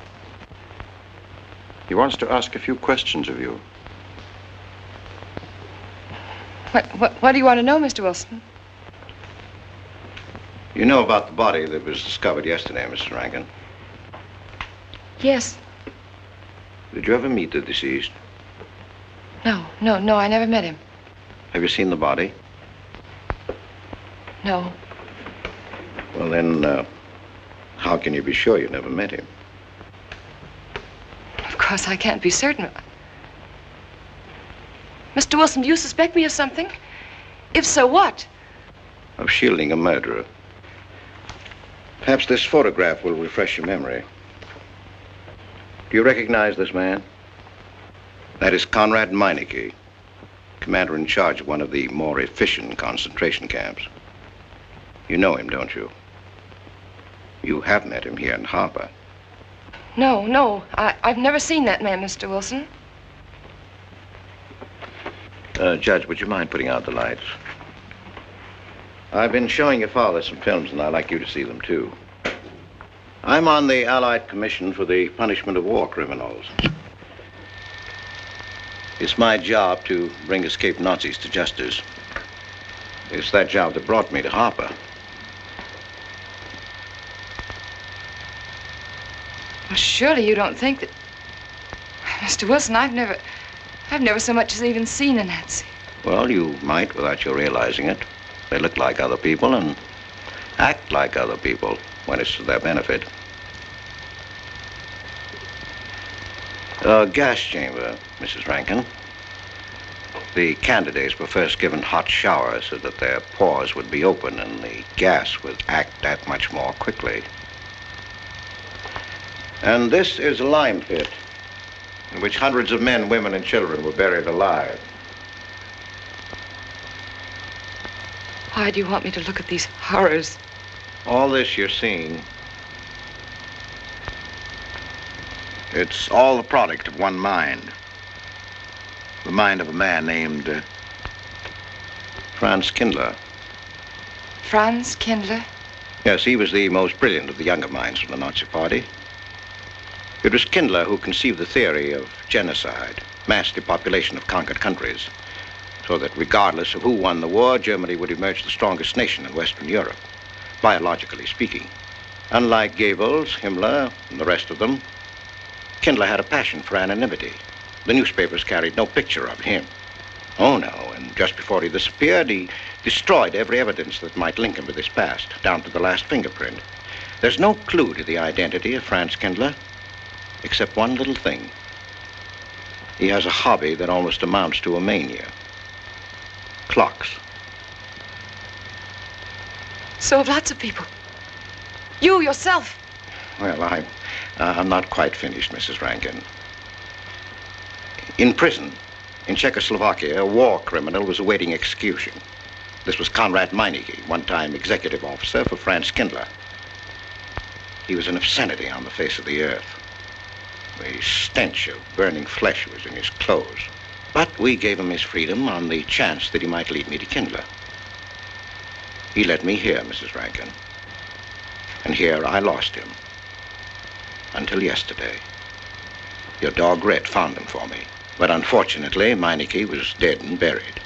He wants to ask a few questions of you. What do you want to know, Mr. Wilson? You know about the body that was discovered yesterday, Mr. Rankin? Yes. Did you ever meet the deceased? No, I never met him. Have you seen the body? No. Well, then, how can you be sure you never met him? Of course, I can't be certain. Mr. Wilson, do you suspect me of something? If so, what? Of shielding a murderer. Perhaps this photograph will refresh your memory. Do you recognize this man? That is Conrad Meineke, commander in charge of one of the more efficient concentration camps. You know him, don't you? You have met him here in Harper. No, I've never seen that man, Mr. Wilson. Judge, would you mind putting out the lights? I've been showing your father some films, and I'd like you to see them, too. I'm on the Allied Commission for the Punishment of War Criminals. It's my job to bring escaped Nazis to justice. It's that job that brought me to Harper. Well, surely you don't think that... Mr. Wilson, I've never so much as even seen a Nazi. Well, you might without you realizing it. They look like other people and act like other people when it's to their benefit. A gas chamber, Mrs. Rankin. The candidates were first given hot showers so that their pores would be open and the gas would act that much more quickly. And this is a lime pit in which hundreds of men, women, and children were buried alive. Why do you want me to look at these horrors? All this you're seeing, it's all the product of one mind. The mind of a man named Franz Kindler. Franz Kindler? Yes, he was the most brilliant of the younger minds from the Nazi Party. It was Kindler who conceived the theory of genocide, mass depopulation of conquered countries, so that regardless of who won the war, Germany would emerge the strongest nation in Western Europe, biologically speaking. Unlike Goebbels, Himmler, and the rest of them, Kindler had a passion for anonymity. The newspapers carried no picture of him. Oh, no, and just before he disappeared, he destroyed every evidence that might link him with his past, down to the last fingerprint. There's no clue to the identity of Franz Kindler, except one little thing. He has a hobby that almost amounts to a mania. Clocks. So have lots of people. You yourself. Well, I'm not quite finished, Mrs. Rankin. In prison, in Czechoslovakia, a war criminal was awaiting execution. This was Konrad Meineke, one-time executive officer for Franz Kindler. He was an obscenity on the face of the earth. The stench of burning flesh was in his clothes. But we gave him his freedom on the chance that he might lead me to Kindler. He led me here, Mrs. Rankin. And here I lost him. Until yesterday. Your dog Red found him for me. But unfortunately, Meineke was dead and buried.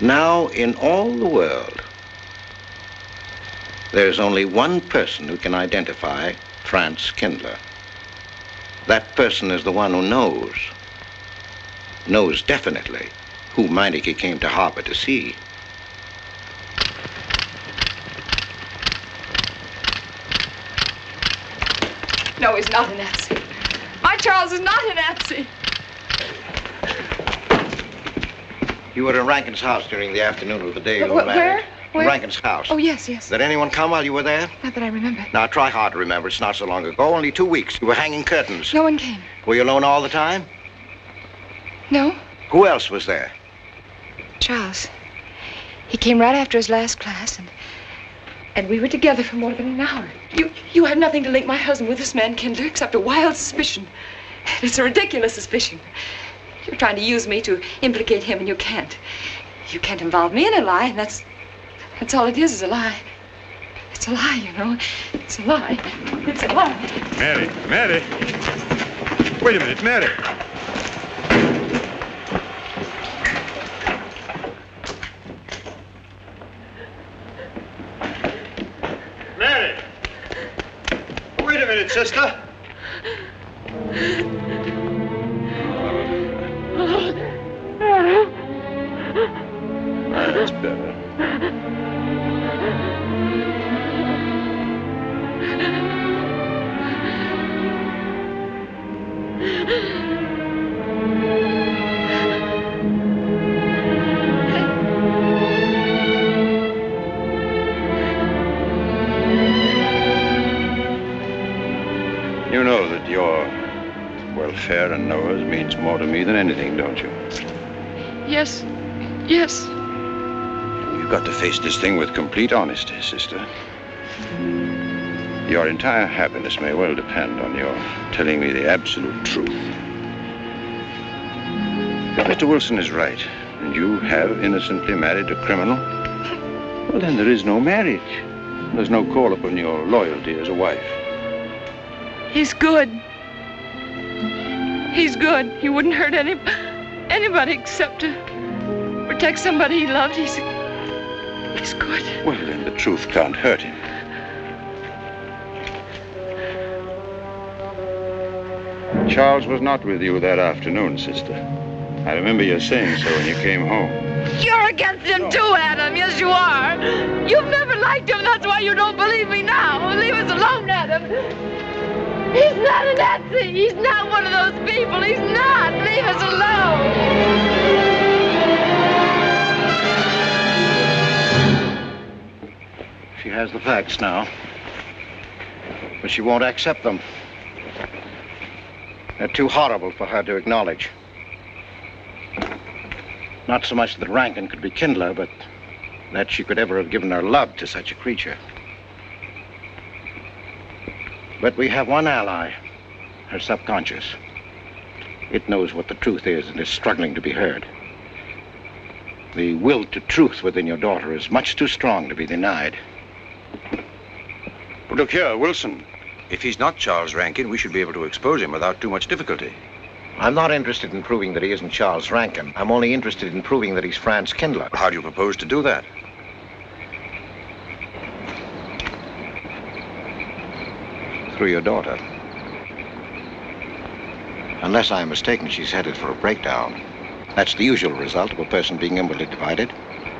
Now, in all the world, there's only one person who can identify Franz Kindler. That person is the one who knows definitely who Meineke came to harbor to see. No, he's not a Nazi. My Charles is not a Nazi. You were in Rankin's house during the afternoon of the day you were married. Where? Where? Rankin's house. Oh, yes, yes. Did anyone come while you were there? Not that I remember. Now, try hard to remember. It's not so long ago. Only 2 weeks. You were hanging curtains. No one came. Were you alone all the time? No. Who else was there? Charles. He came right after his last class, and we were together for more than an hour. You have nothing to link my husband with this man, Kindler, except a wild suspicion. It's a ridiculous suspicion. You're trying to use me to implicate him, and you can't. You can't involve me in a lie, and that's all it is a lie. It's a lie, you know. It's a lie. It's a lie. Mary, Mary. Wait a minute, Mary. Mary! Wait a minute, sister. That's better. You know that your welfare and Noah's means more to me than anything, don't you? Yes. Yes. You've got to face this thing with complete honesty, sister. Your entire happiness may well depend on your telling me the absolute truth. If Mr. Wilson is right, and you have innocently married a criminal, well, then there is no marriage. There's no call upon your loyalty as a wife. He's good. He's good. He wouldn't hurt anybody except to protect somebody he loved. He's good. Well, then the truth can't hurt him. Charles was not with you that afternoon, sister. I remember you saying so when you came home. You're against him too, Adam. Yes, you are. You've never liked him. That's why you don't believe me now. Leave us alone, Adam. He's not a Nazi. He's not one of those people. He's not. Leave us alone. She has the facts now, but she won't accept them. They're too horrible for her to acknowledge. Not so much that Rankin could be Kindler, but that she could ever have given her love to such a creature. But we have one ally, her subconscious. It knows what the truth is and is struggling to be heard. The will to truth within your daughter is much too strong to be denied. But look here, Wilson. If he's not Charles Rankin, we should be able to expose him without too much difficulty. I'm not interested in proving that he isn't Charles Rankin. I'm only interested in proving that he's Franz Kindler. How do you propose to do that? Through your daughter. Unless I'm mistaken, she's headed for a breakdown. That's the usual result of a person being inwardly divided.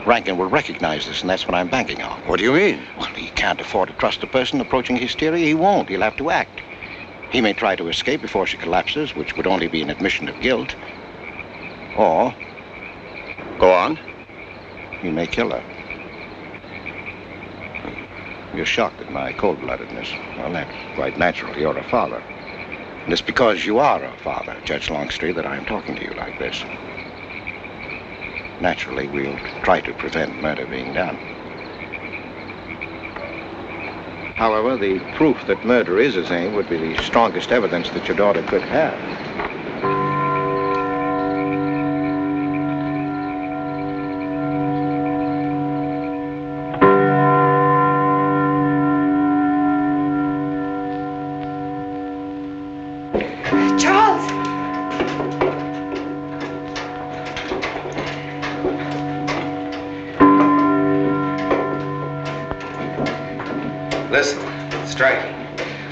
Rankin will recognize this, and that's what I'm banking on. What do you mean? Well, he can't afford to trust a person approaching hysteria. He won't. He'll have to act. He may try to escape before she collapses, which would only be an admission of guilt. Or... Go on. He may kill her. You're shocked at my cold-bloodedness. Well, that's quite natural. You're a father. And it's because you are a father, Judge Longstreet, that I'm talking to you like this. Naturally, we'll try to prevent murder being done. However, the proof that murder is his aim would be the strongest evidence that your daughter could have. Listen, strike.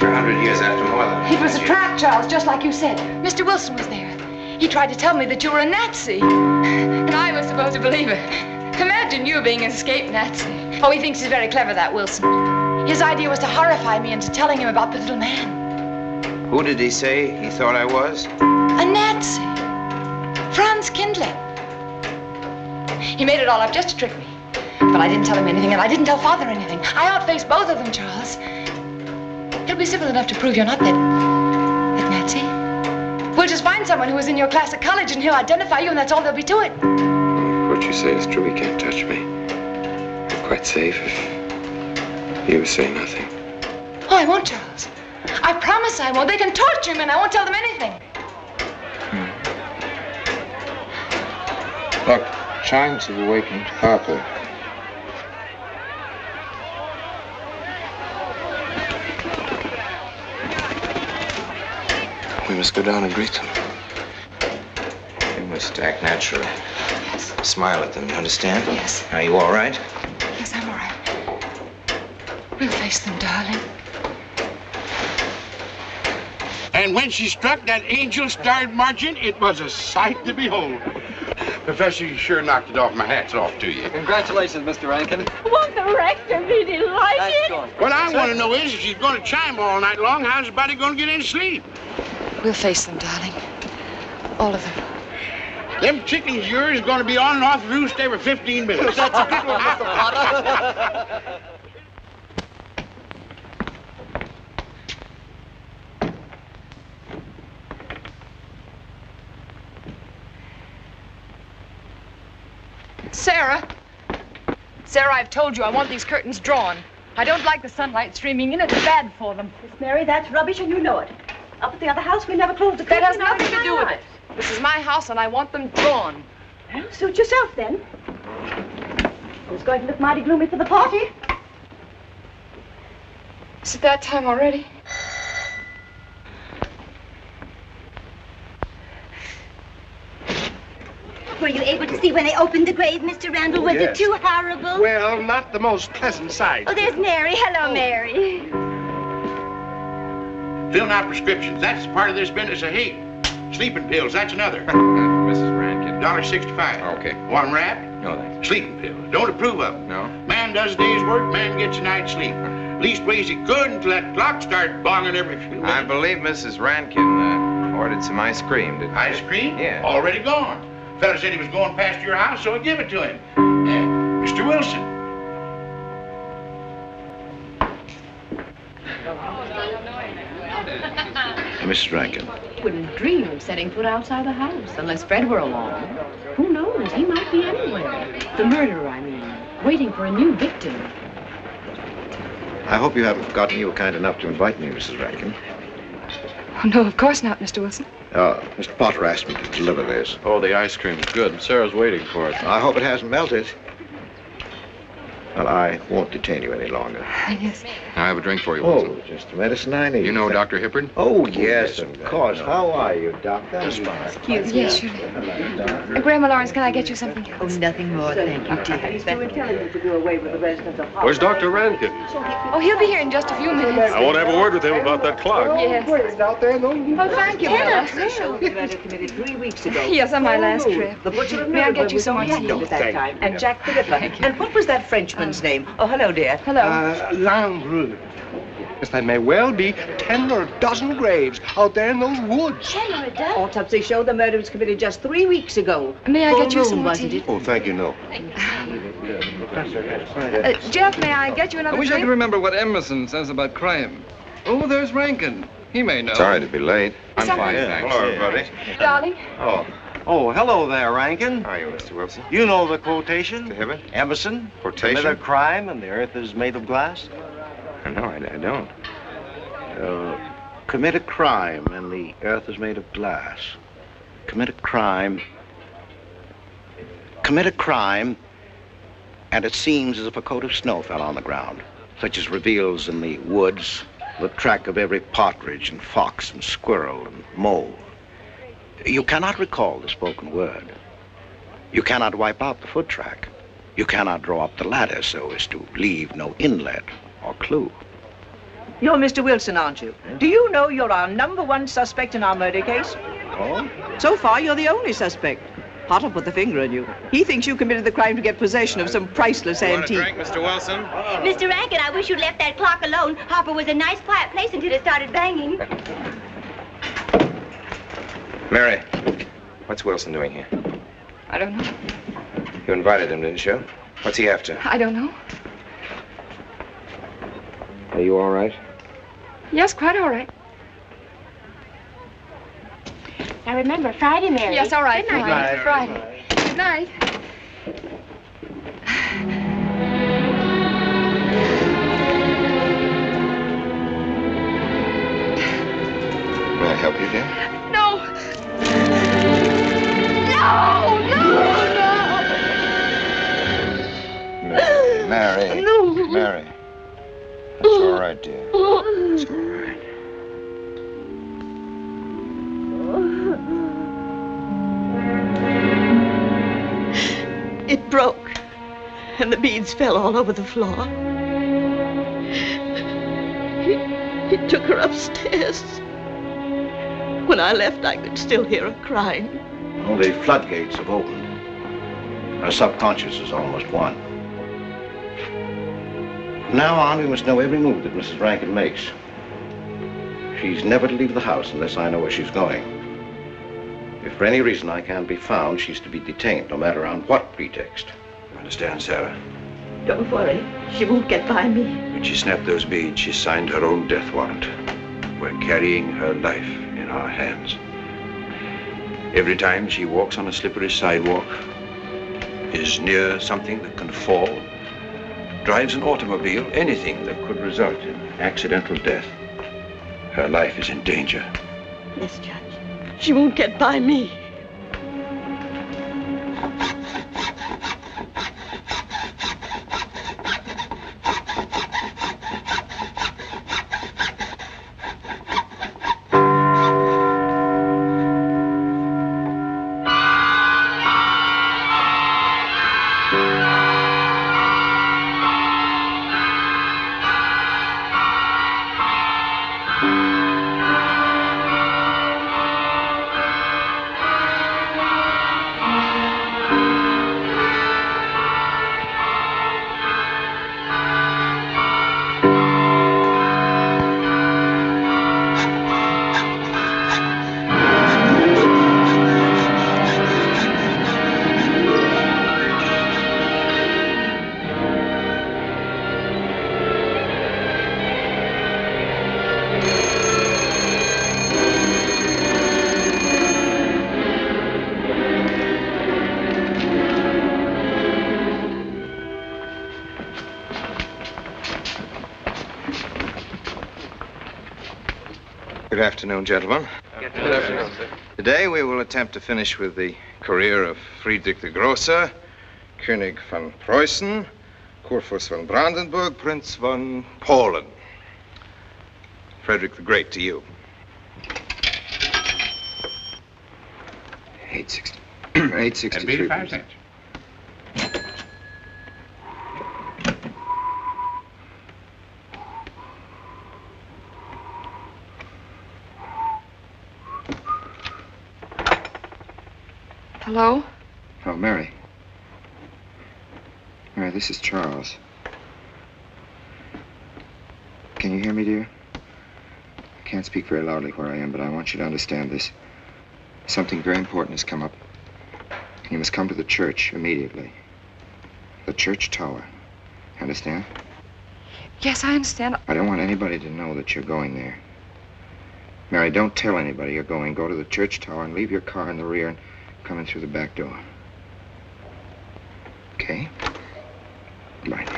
For 100 years after more than... It was a trap, Charles, just like you said. Mr. Wilson was there. He tried to tell me that you were a Nazi. And I was supposed to believe it. Imagine you being an escaped Nazi. Oh, he thinks he's very clever, that Wilson. His idea was to horrify me into telling him about the little man. Who did he say he thought I was? A Nazi. Franz Kindler. He made it all up just to trick me. But I didn't tell him anything, and I didn't tell Father anything. I outfaced both of them, Charles. He'll be civil enough to prove you're not that Nazi. We'll just find someone who was in your class at college, and he'll identify you, and that's all there'll be to it. What you say is true. He can't touch me. I'm quite safe if you say nothing. Oh, I won't, Charles. I promise I won't. They can torture him, and I won't tell them anything. Look, chimes have awakened Papa. We must go down and greet them. We must act naturally. Yes. Smile at them, you understand? Yes. Are you all right? Yes, I'm all right. We'll face them, darling. And when she struck that angel-starred margin, it was a sight to behold. Professor, you sure knocked it off. My hat's off to you. Congratulations, Mr. Rankin. Won't the rector be delighted? What I want to know is, if she's going to chime all night long, how's the body going to get any sleep? We'll face them, darling. All of them. Them chickens of yours are going to be on and off the roost every 15 minutes. That's a good one, Mr. Potter. Sarah. Sarah, I've told you I want these curtains drawn. I don't like the sunlight streaming in. It's bad for them. Miss Mary, that's rubbish and you know it. Up at the other house, we never closed the That curtains. has nothing to do with it. This is my house and I want them drawn. Well, suit yourself then. It's going to look mighty gloomy for the party. Is it that time already? Were you able to see when they opened the grave, Mr. Randall? Was it too horrible? Well, not the most pleasant sight. Oh, there's Mary. Hello, Mary. Filling out prescriptions, that's part of this business of hate. Sleeping pills, that's another. Mrs. Rankin. $1.65. Okay. One wrap? No, thanks. Sleeping pills. Don't approve of them. No? Man does a day's work, man gets a night's sleep. Leastways he could until that clock starts bonging every few minutes. I believe Mrs. Rankin ordered some ice cream, didn't Ice cream? Yeah. Already gone. Fella said he was going past your house, so I give it to him. Mr. Wilson. Mrs. Rankin. Wouldn't dream of setting foot outside the house unless Fred were along. Who knows? He might be anywhere. The murderer, I mean, waiting for a new victim. I hope you haven't forgotten you were kind enough to invite me, Mrs. Rankin. Oh, no, of course not, Mr. Wilson. Mr. Potter asked me to deliver this. Oh, the ice cream's good. Sarah's waiting for it. I hope it hasn't melted. Well, I won't detain you any longer. Yes. I have a drink for you, Wilson. Oh, just the medicine I need. You know Dr. Hippard? Oh, yes, of course. How are you, Doctor? Excuse me. Yes, surely. Grandma Lawrence, can I get you something else? Oh, nothing more, thank you, dear. He's too intelligent to do away with the residents of Where's Dr. Rankin? Oh, he'll be here in just a few minutes. I want to have a word with him about that clock. Yes. Oh, thank you, Bella. The show the murder committed 3 weeks ago. Yes, on my last trip. The butcher of May I get you was some on tea? hand at that Thank time. you. And Jack the Ripper. And what was that Frenchman's name? Oh, hello, dear. Hello. Landru. Yes, there may well be 10 or a dozen graves out there in those woods. 10 or a dozen? Autopsy showed the murder was committed just 3 weeks ago. May I Full get you some moon, more wasn't tea? it? Oh, thank you, no. Jeff, may I get you I another wish I drink? could remember what Emerson says about crime. Oh, there's Rankin. He may know. Sorry to be late. I'm fine, thanks. Hello, everybody. Darling. Oh, hello there, Rankin. How are you, Mr. Wilson? You know the quotation? To Hibbert? Emerson. Quotation? Commit a crime and the earth is made of glass. No, I don't. Commit a crime and the earth is made of glass. Commit a crime. Commit a crime and it seems as if a coat of snow fell on the ground, such as reveals in the woods the track of every partridge and fox and squirrel and mole. You cannot recall the spoken word. You cannot wipe out the foot track. You cannot draw up the ladder so as to leave no inlet or clue. You're Mr. Wilson, aren't you? Do you know you're our #1 suspect in our murder case? Oh? So far, you're the only suspect. Potter put the finger on you. He thinks you committed the crime to get possession of some priceless antique. Want a drink, Mr. Wilson? Mr. Rankin, I wish you'd left that clock alone. Harper was a nice, quiet place until it started banging. Mary, what's Wilson doing here? I don't know. You invited him, didn't you? What's he after? I don't know. Are you all right? Yes, quite all right. Now remember, Friday, Mary. Yes, all right. Good night. Friday. Good night. May I help you, dear? No. No, Mary. No. Mary. That's all right, dear. It's all right. It broke, and the beads fell all over the floor. He took her upstairs. When I left, I could still hear her crying. Well, the floodgates have opened. Her subconscious is almost won. From now on, we must know every move that Mrs. Rankin makes. She's never to leave the house unless I know where she's going. If for any reason I can't be found, she's to be detained, no matter on what pretext. You understand, Sarah? Don't worry. She won't get by me. When she snapped those beads, she signed her own death warrant. We're carrying her life in our hands. Every time she walks on a slippery sidewalk, is near something that can fall, drives an automobile, anything that could result in accidental death, her life is in danger. Yes, Judge. She won't get by me. Good afternoon, gentlemen. Good afternoon, sir. Today we will attempt to finish with the career of Friedrich the Großer, König von Preußen, Kurfürst von Brandenburg, Prince von Polen. Frederick the Great to you. 863. 85 cents. Hello? Oh, Mary. Mary, this is Charles. Can you hear me, dear? I can't speak very loudly where I am, but I want you to understand this. Something very important has come up. You must come to the church immediately. The church tower. Understand? Yes, I understand. I don't want anybody to know that you're going there. Mary, don't tell anybody you're going. Go to the church tower and leave your car in the rear and come in through the back door. Okay? Right.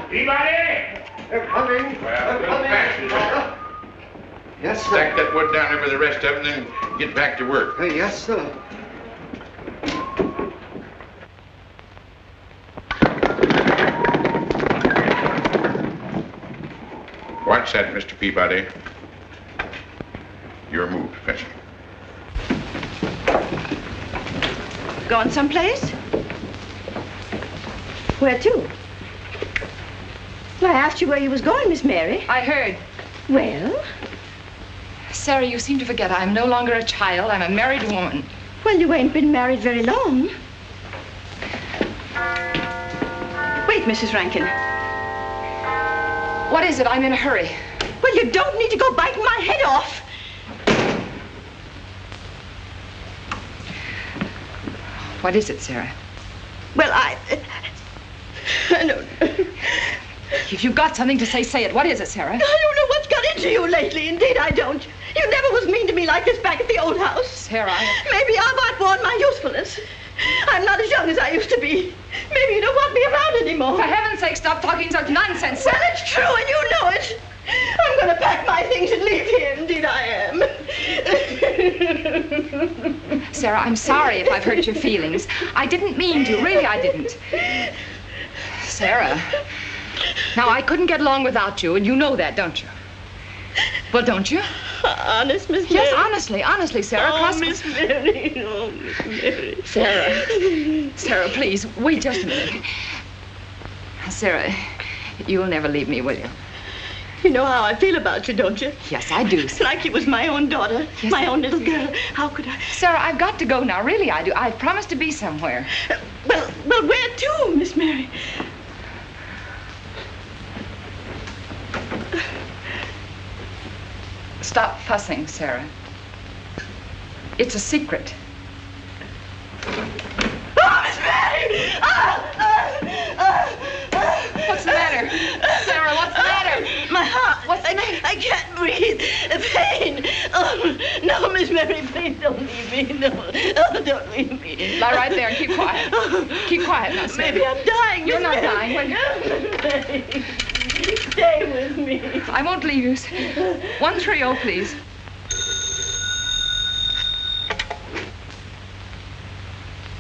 Peabody! They're coming. Well, don't pass it. Yes, sir. Stack that wood down there with the rest of them, then get back to work. Yes, sir. Watch that, Mr. Peabody. Your move, Professor. Going someplace? Where to? Well, I asked you where you was going, Miss Mary. I heard. Well? Sarah, you seem to forget I'm no longer a child. I'm a married woman. Well, you ain't been married very long. Wait, Mrs. Rankin. What is it? I'm in a hurry. Well, you don't need to go biting my head off. What is it, Sarah? Well, I don't know. If you've got something to say, say it. What is it, Sarah? I don't know what's got into you lately. Indeed, I don't. You never was mean to me like this back at the old house. Sarah, Maybe I've outworn my usefulness. I'm not as young as I used to be. Maybe you don't want me around anymore. For heaven's sake, stop talking such nonsense. Well, it's true, and you know it. I'm going to pack my things and leave here. Indeed, I am. Sarah, I'm sorry if I've hurt your feelings. I didn't mean to. Really, I didn't. Sarah, now, I couldn't get along without you, and you know that, don't you? Well, don't you? Honest, Miss Mary? Yes, honestly, Sarah. Oh, Miss Mary. Oh, Miss Mary. Sarah, please, wait just a minute. Sarah, you'll never leave me, will you? You know how I feel about you, don't you? Yes, I do. It's like you was my own daughter, my own little girl. How could I? Sarah, I've got to go now. Really, I do. I've promised to be somewhere. Well, where to, Miss Mary? Stop fussing, Sarah. It's a secret. Oh, Miss Mary! What's the matter? Sarah, what's the matter? My heart. What's the matter? I can't breathe. Pain. Oh, no, Miss Mary, please don't leave me. No. Oh, don't leave me. Lie right there and keep quiet. Keep quiet now, Sarah. Maybe I'm dying. You're Miss not Mary. dying. Stay with me. I won't leave you. 130, please.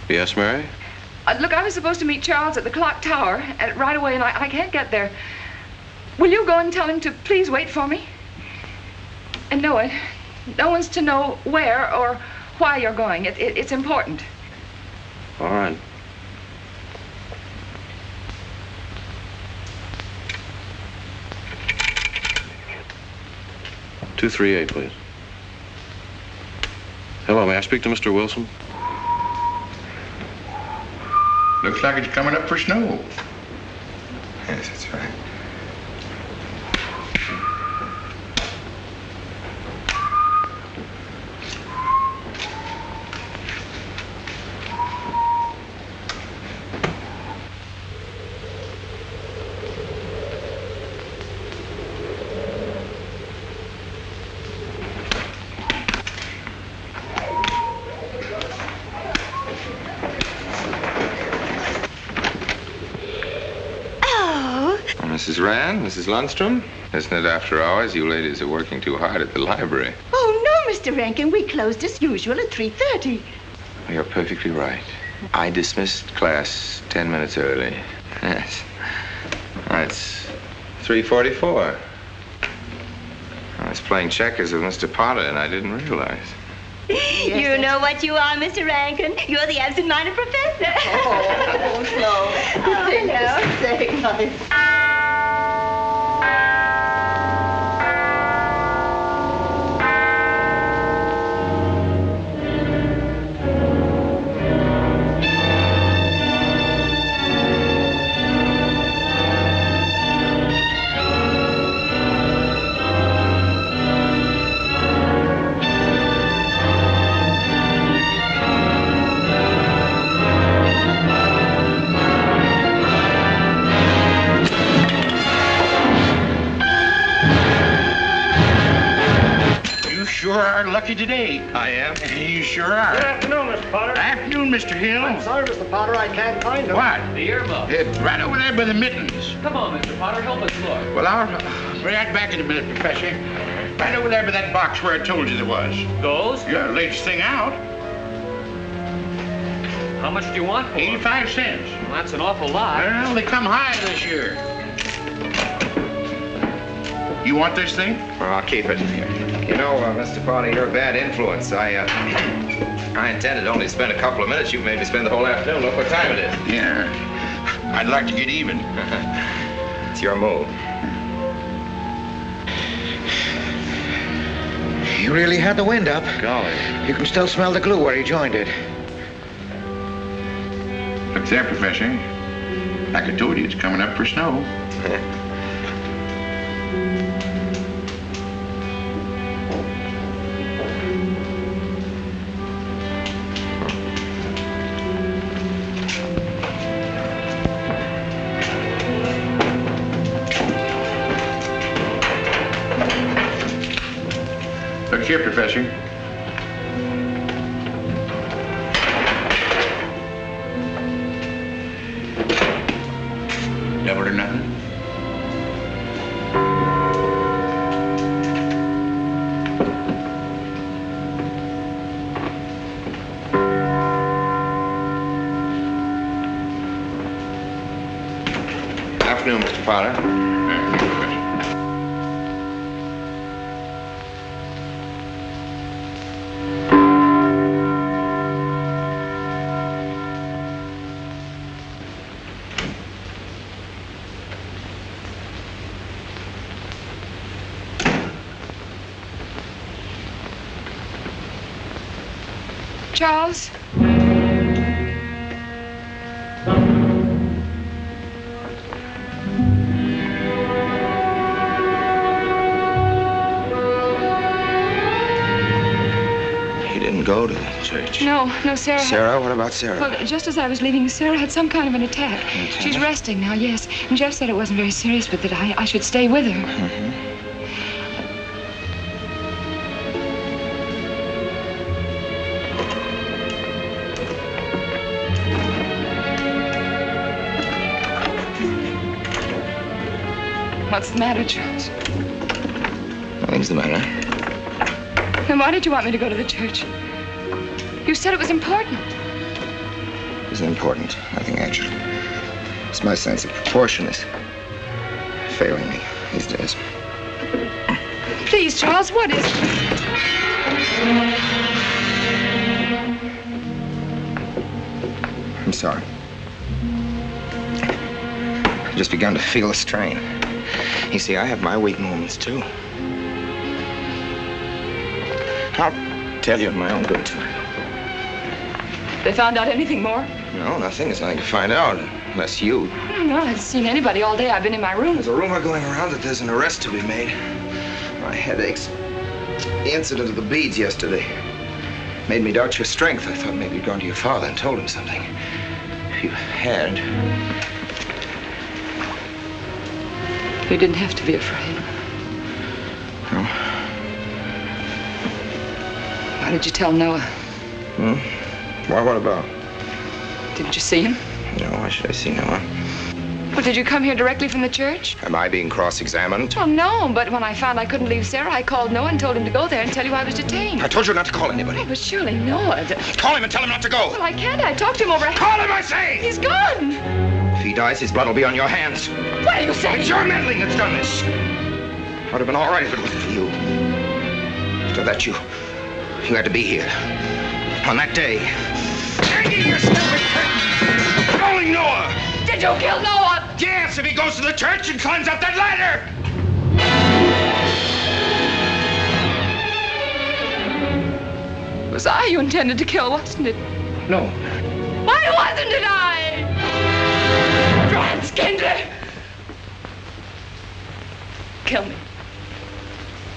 Yes, Mary? Look, I was supposed to meet Charles at the clock tower right away, and I can't get there. Will you go and tell him to please wait for me? And no one's to know where or why you're going. It's important. All right. $238, please. Hello, may I speak to Mr. Wilson? Looks like it's coming up for snow. Yes, that's right. Mrs. Rand, Mrs. Lundstrom, isn't it after hours? You ladies are working too hard at the library. Oh, no, Mr. Rankin. We closed as usual at 3:30. You're perfectly right. I dismissed class 10 minutes early. Yes. It's 3:44. I was playing checkers with Mr. Potter, and I didn't realize. You know what you are, Mr. Rankin. You're the absent-minded professor. Oh, no. are lucky today. I am? You sure are. Good afternoon, Mr. Potter. Afternoon, Mr. Hill. I'm sorry, Mr. Potter, I can't find him. What? The earmuff. Right over there by the mittens. Come on, Mr. Potter, help us look. Well, I'll be right back in a minute, Professor. Right over there by that box where I told you there was. Those? Yeah, latest thing out. How much do you want for 85 cents. Well, that's an awful lot. Well, they come high this year. You want this thing? Well, I'll keep it. You know, Mr. Potter, you're a bad influence. I intended only to spend a couple of minutes. You've made me spend the whole afternoon. Look what time it is. Yeah. I'd like to get even. It's your move. You really had the wind up. Golly. You can still smell the glue where you joined it. Look there, Professor. Like I told you, it's coming up for snow. Look here, Professor. Double or nothing? Afternoon, Mr. Potter. Charles? He didn't go to the church. No, Sarah. Sarah? What about Sarah? Well, just as I was leaving, Sarah had some kind of an attack. She's resting now, yes. And Jeff said it wasn't very serious, but that I should stay with her. Mm-hmm. What's the matter, Charles? Nothing's the matter. Then why did you want me to go to the church? You said it was important. It's important. Nothing actually. It's my sense of proportion is failing me these days. Please, Charles, what is it? I'm sorry. I've just begun to feel a strain. You see, I have my weak moments, too. I'll tell you in my own good time. They found out anything more? No, nothing. There's nothing to find out, unless you. No, I haven't seen anybody all day. I've been in my room. There's a rumor going around that there's an arrest to be made. My head aches. The incident of the beads yesterday made me doubt your strength. I thought maybe you'd gone to your father and told him something. If you had... You didn't have to be afraid. No? Why did you tell Noah? Why, what about? Didn't you see him? No, why should I see Noah? Well, did you come here directly from the church? Am I being cross-examined? Well, no, but when I found I couldn't leave Sarah, I called Noah and told him to go there and tell you I was detained. I told you not to call anybody. Oh, but surely Noah... Call him and tell him not to go. Well, I can't. I talked to him over... Call him, I say! He's gone! If he dies, his blood will be on your hands. What are you saying? It's your meddling that's done this. Would have been all right if it wasn't for you. So that you had to be here. On that day. Hanging yourself in curtains. Calling Noah. Did you kill Noah? Yes, if he goes to the church and climbs up that ladder. It was I you intended to kill, wasn't it? No. Why wasn't it I? Franz Kindler! Kill me.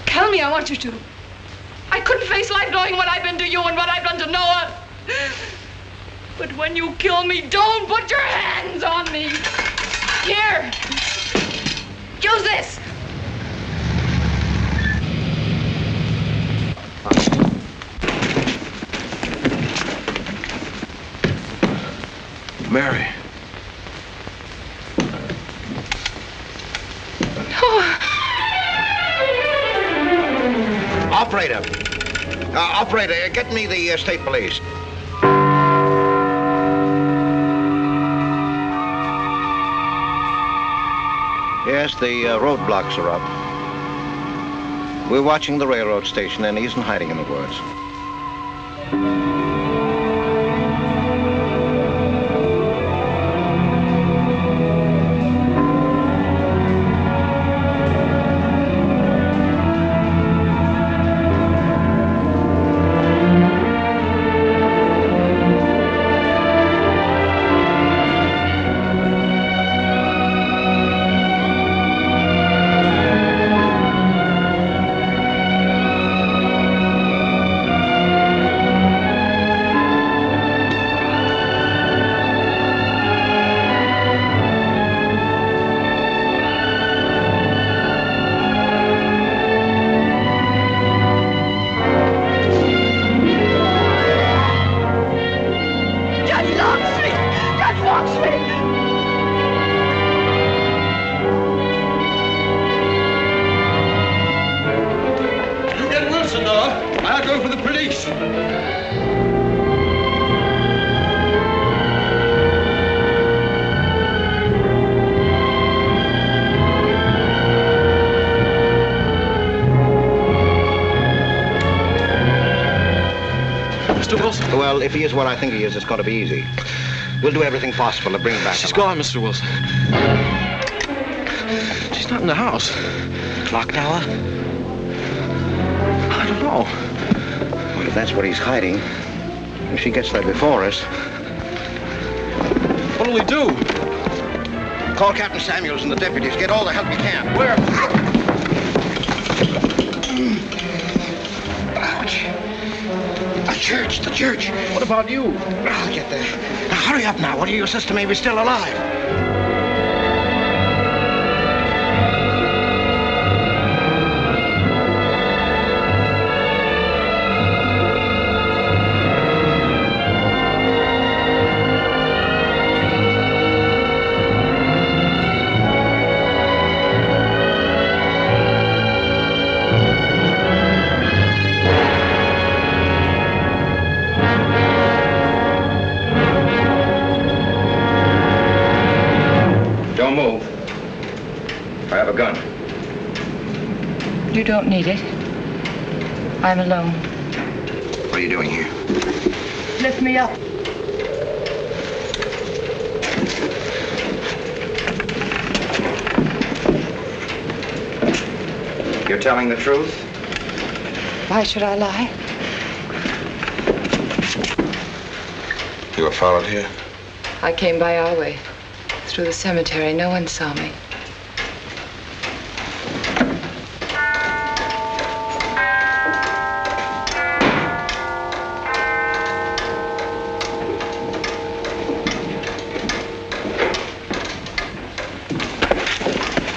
Kill me, I want you to. I couldn't face life knowing what I've been to you and what I've done to Noah. But when you kill me, don't put your hands on me. Here. Use this. Mary. Operator. Operator, get me the state police. Yes, the roadblocks are up. We're watching the railroad station, and he isn't hiding in the woods. Well, if he is what I think he is, it's going to be easy. We'll do everything possible to bring him back. She's gone, Mr. Wilson. She's not in the house. Clock tower? I don't know. Well, if that's what he's hiding, if she gets there before us... What'll we do? Call Captain Samuels and the deputies. Get all the help you can. Where? Ouch. The church. What about you? I'll get there. Now, hurry up now. What do your sister may be still alive? You don't need it. I'm alone. What are you doing here? Lift me up. You're telling the truth? Why should I lie? You were followed here? I came by our way. Through the cemetery. No one saw me.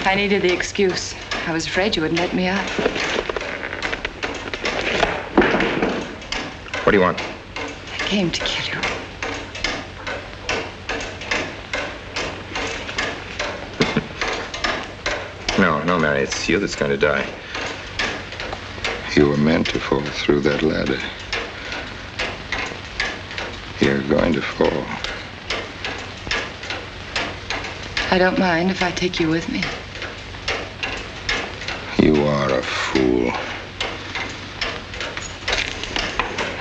I needed the excuse. I was afraid you wouldn't let me out. What do you want? I came to kill you. No, Mary, it's you that's going to die. You were meant to fall through that ladder. You're going to fall. I don't mind if I take you with me. You are a fool.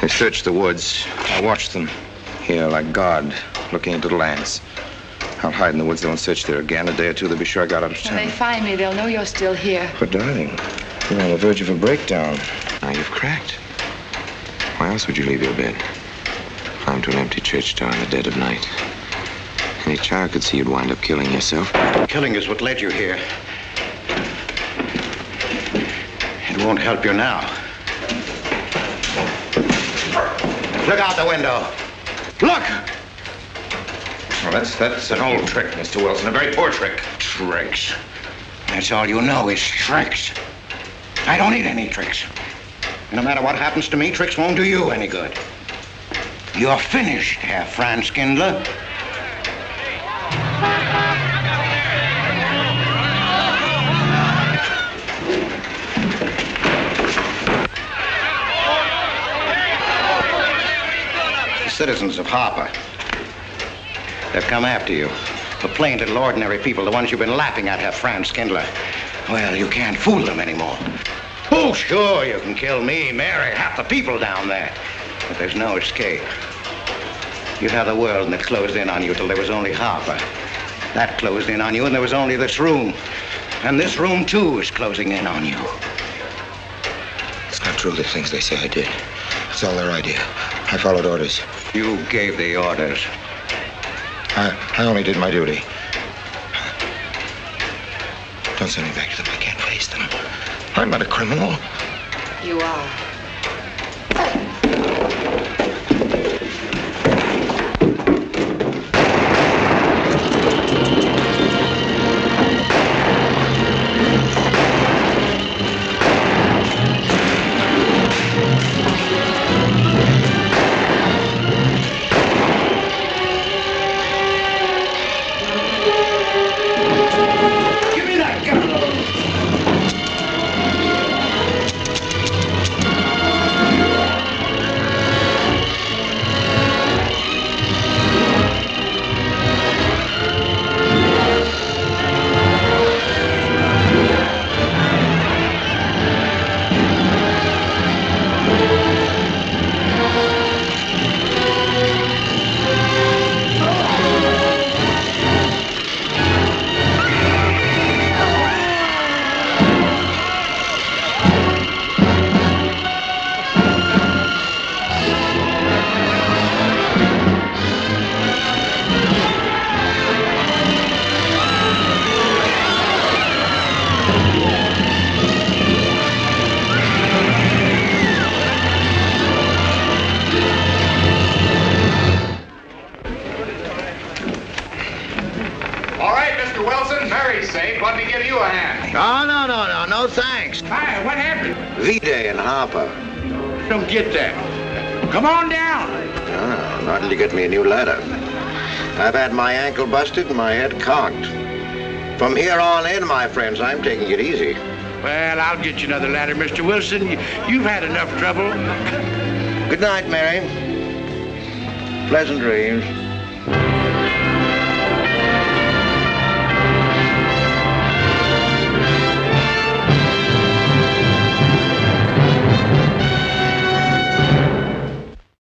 I searched the woods. I watched them here like God, looking into the lands. I'll hide in the woods. They won't search there again. A day or two, they'll be sure I got out of town. When they find me, they'll know you're still here. But, darling, you're on the verge of a breakdown. Now you've cracked. Why else would you leave your bed? Climb to an empty church tower in the dead of night. Any child could see you'd wind up killing yourself. Killing is what led you here. It won't help you now. Look out the window. Look! Well, that's an old trick, Mr. Wilson. A very poor trick. Tricks. That's all you know is tricks. I don't need any tricks. No matter what happens to me, tricks won't do you any good. You're finished, Herr Franz Kindler. citizens of Harper. They've come after you. The plain little ordinary people, the ones you've been laughing at, have Franz Kindler. Well, you can't fool them anymore. Oh, sure, you can kill me, Mary, half the people down there. But there's no escape. You have the world, and it closed in on you till there was only Harper. That closed in on you, and there was only this room. And this room, too, is closing in on you. It's not true, the things they say I did. It's all their idea. I followed orders. You gave the orders. I only did my duty. Don't send me back to them. I can't face them. I'm not a criminal. You are. No, thanks. Hi, what happened? V-Day in Harper. Don't get that. Come on down. Oh, not till you get me a new ladder. I've had my ankle busted and my head conked. From here on in, my friends, I'm taking it easy. Well, I'll get you another ladder, Mr. Wilson. You've had enough trouble. Good night, Mary. Pleasant dreams.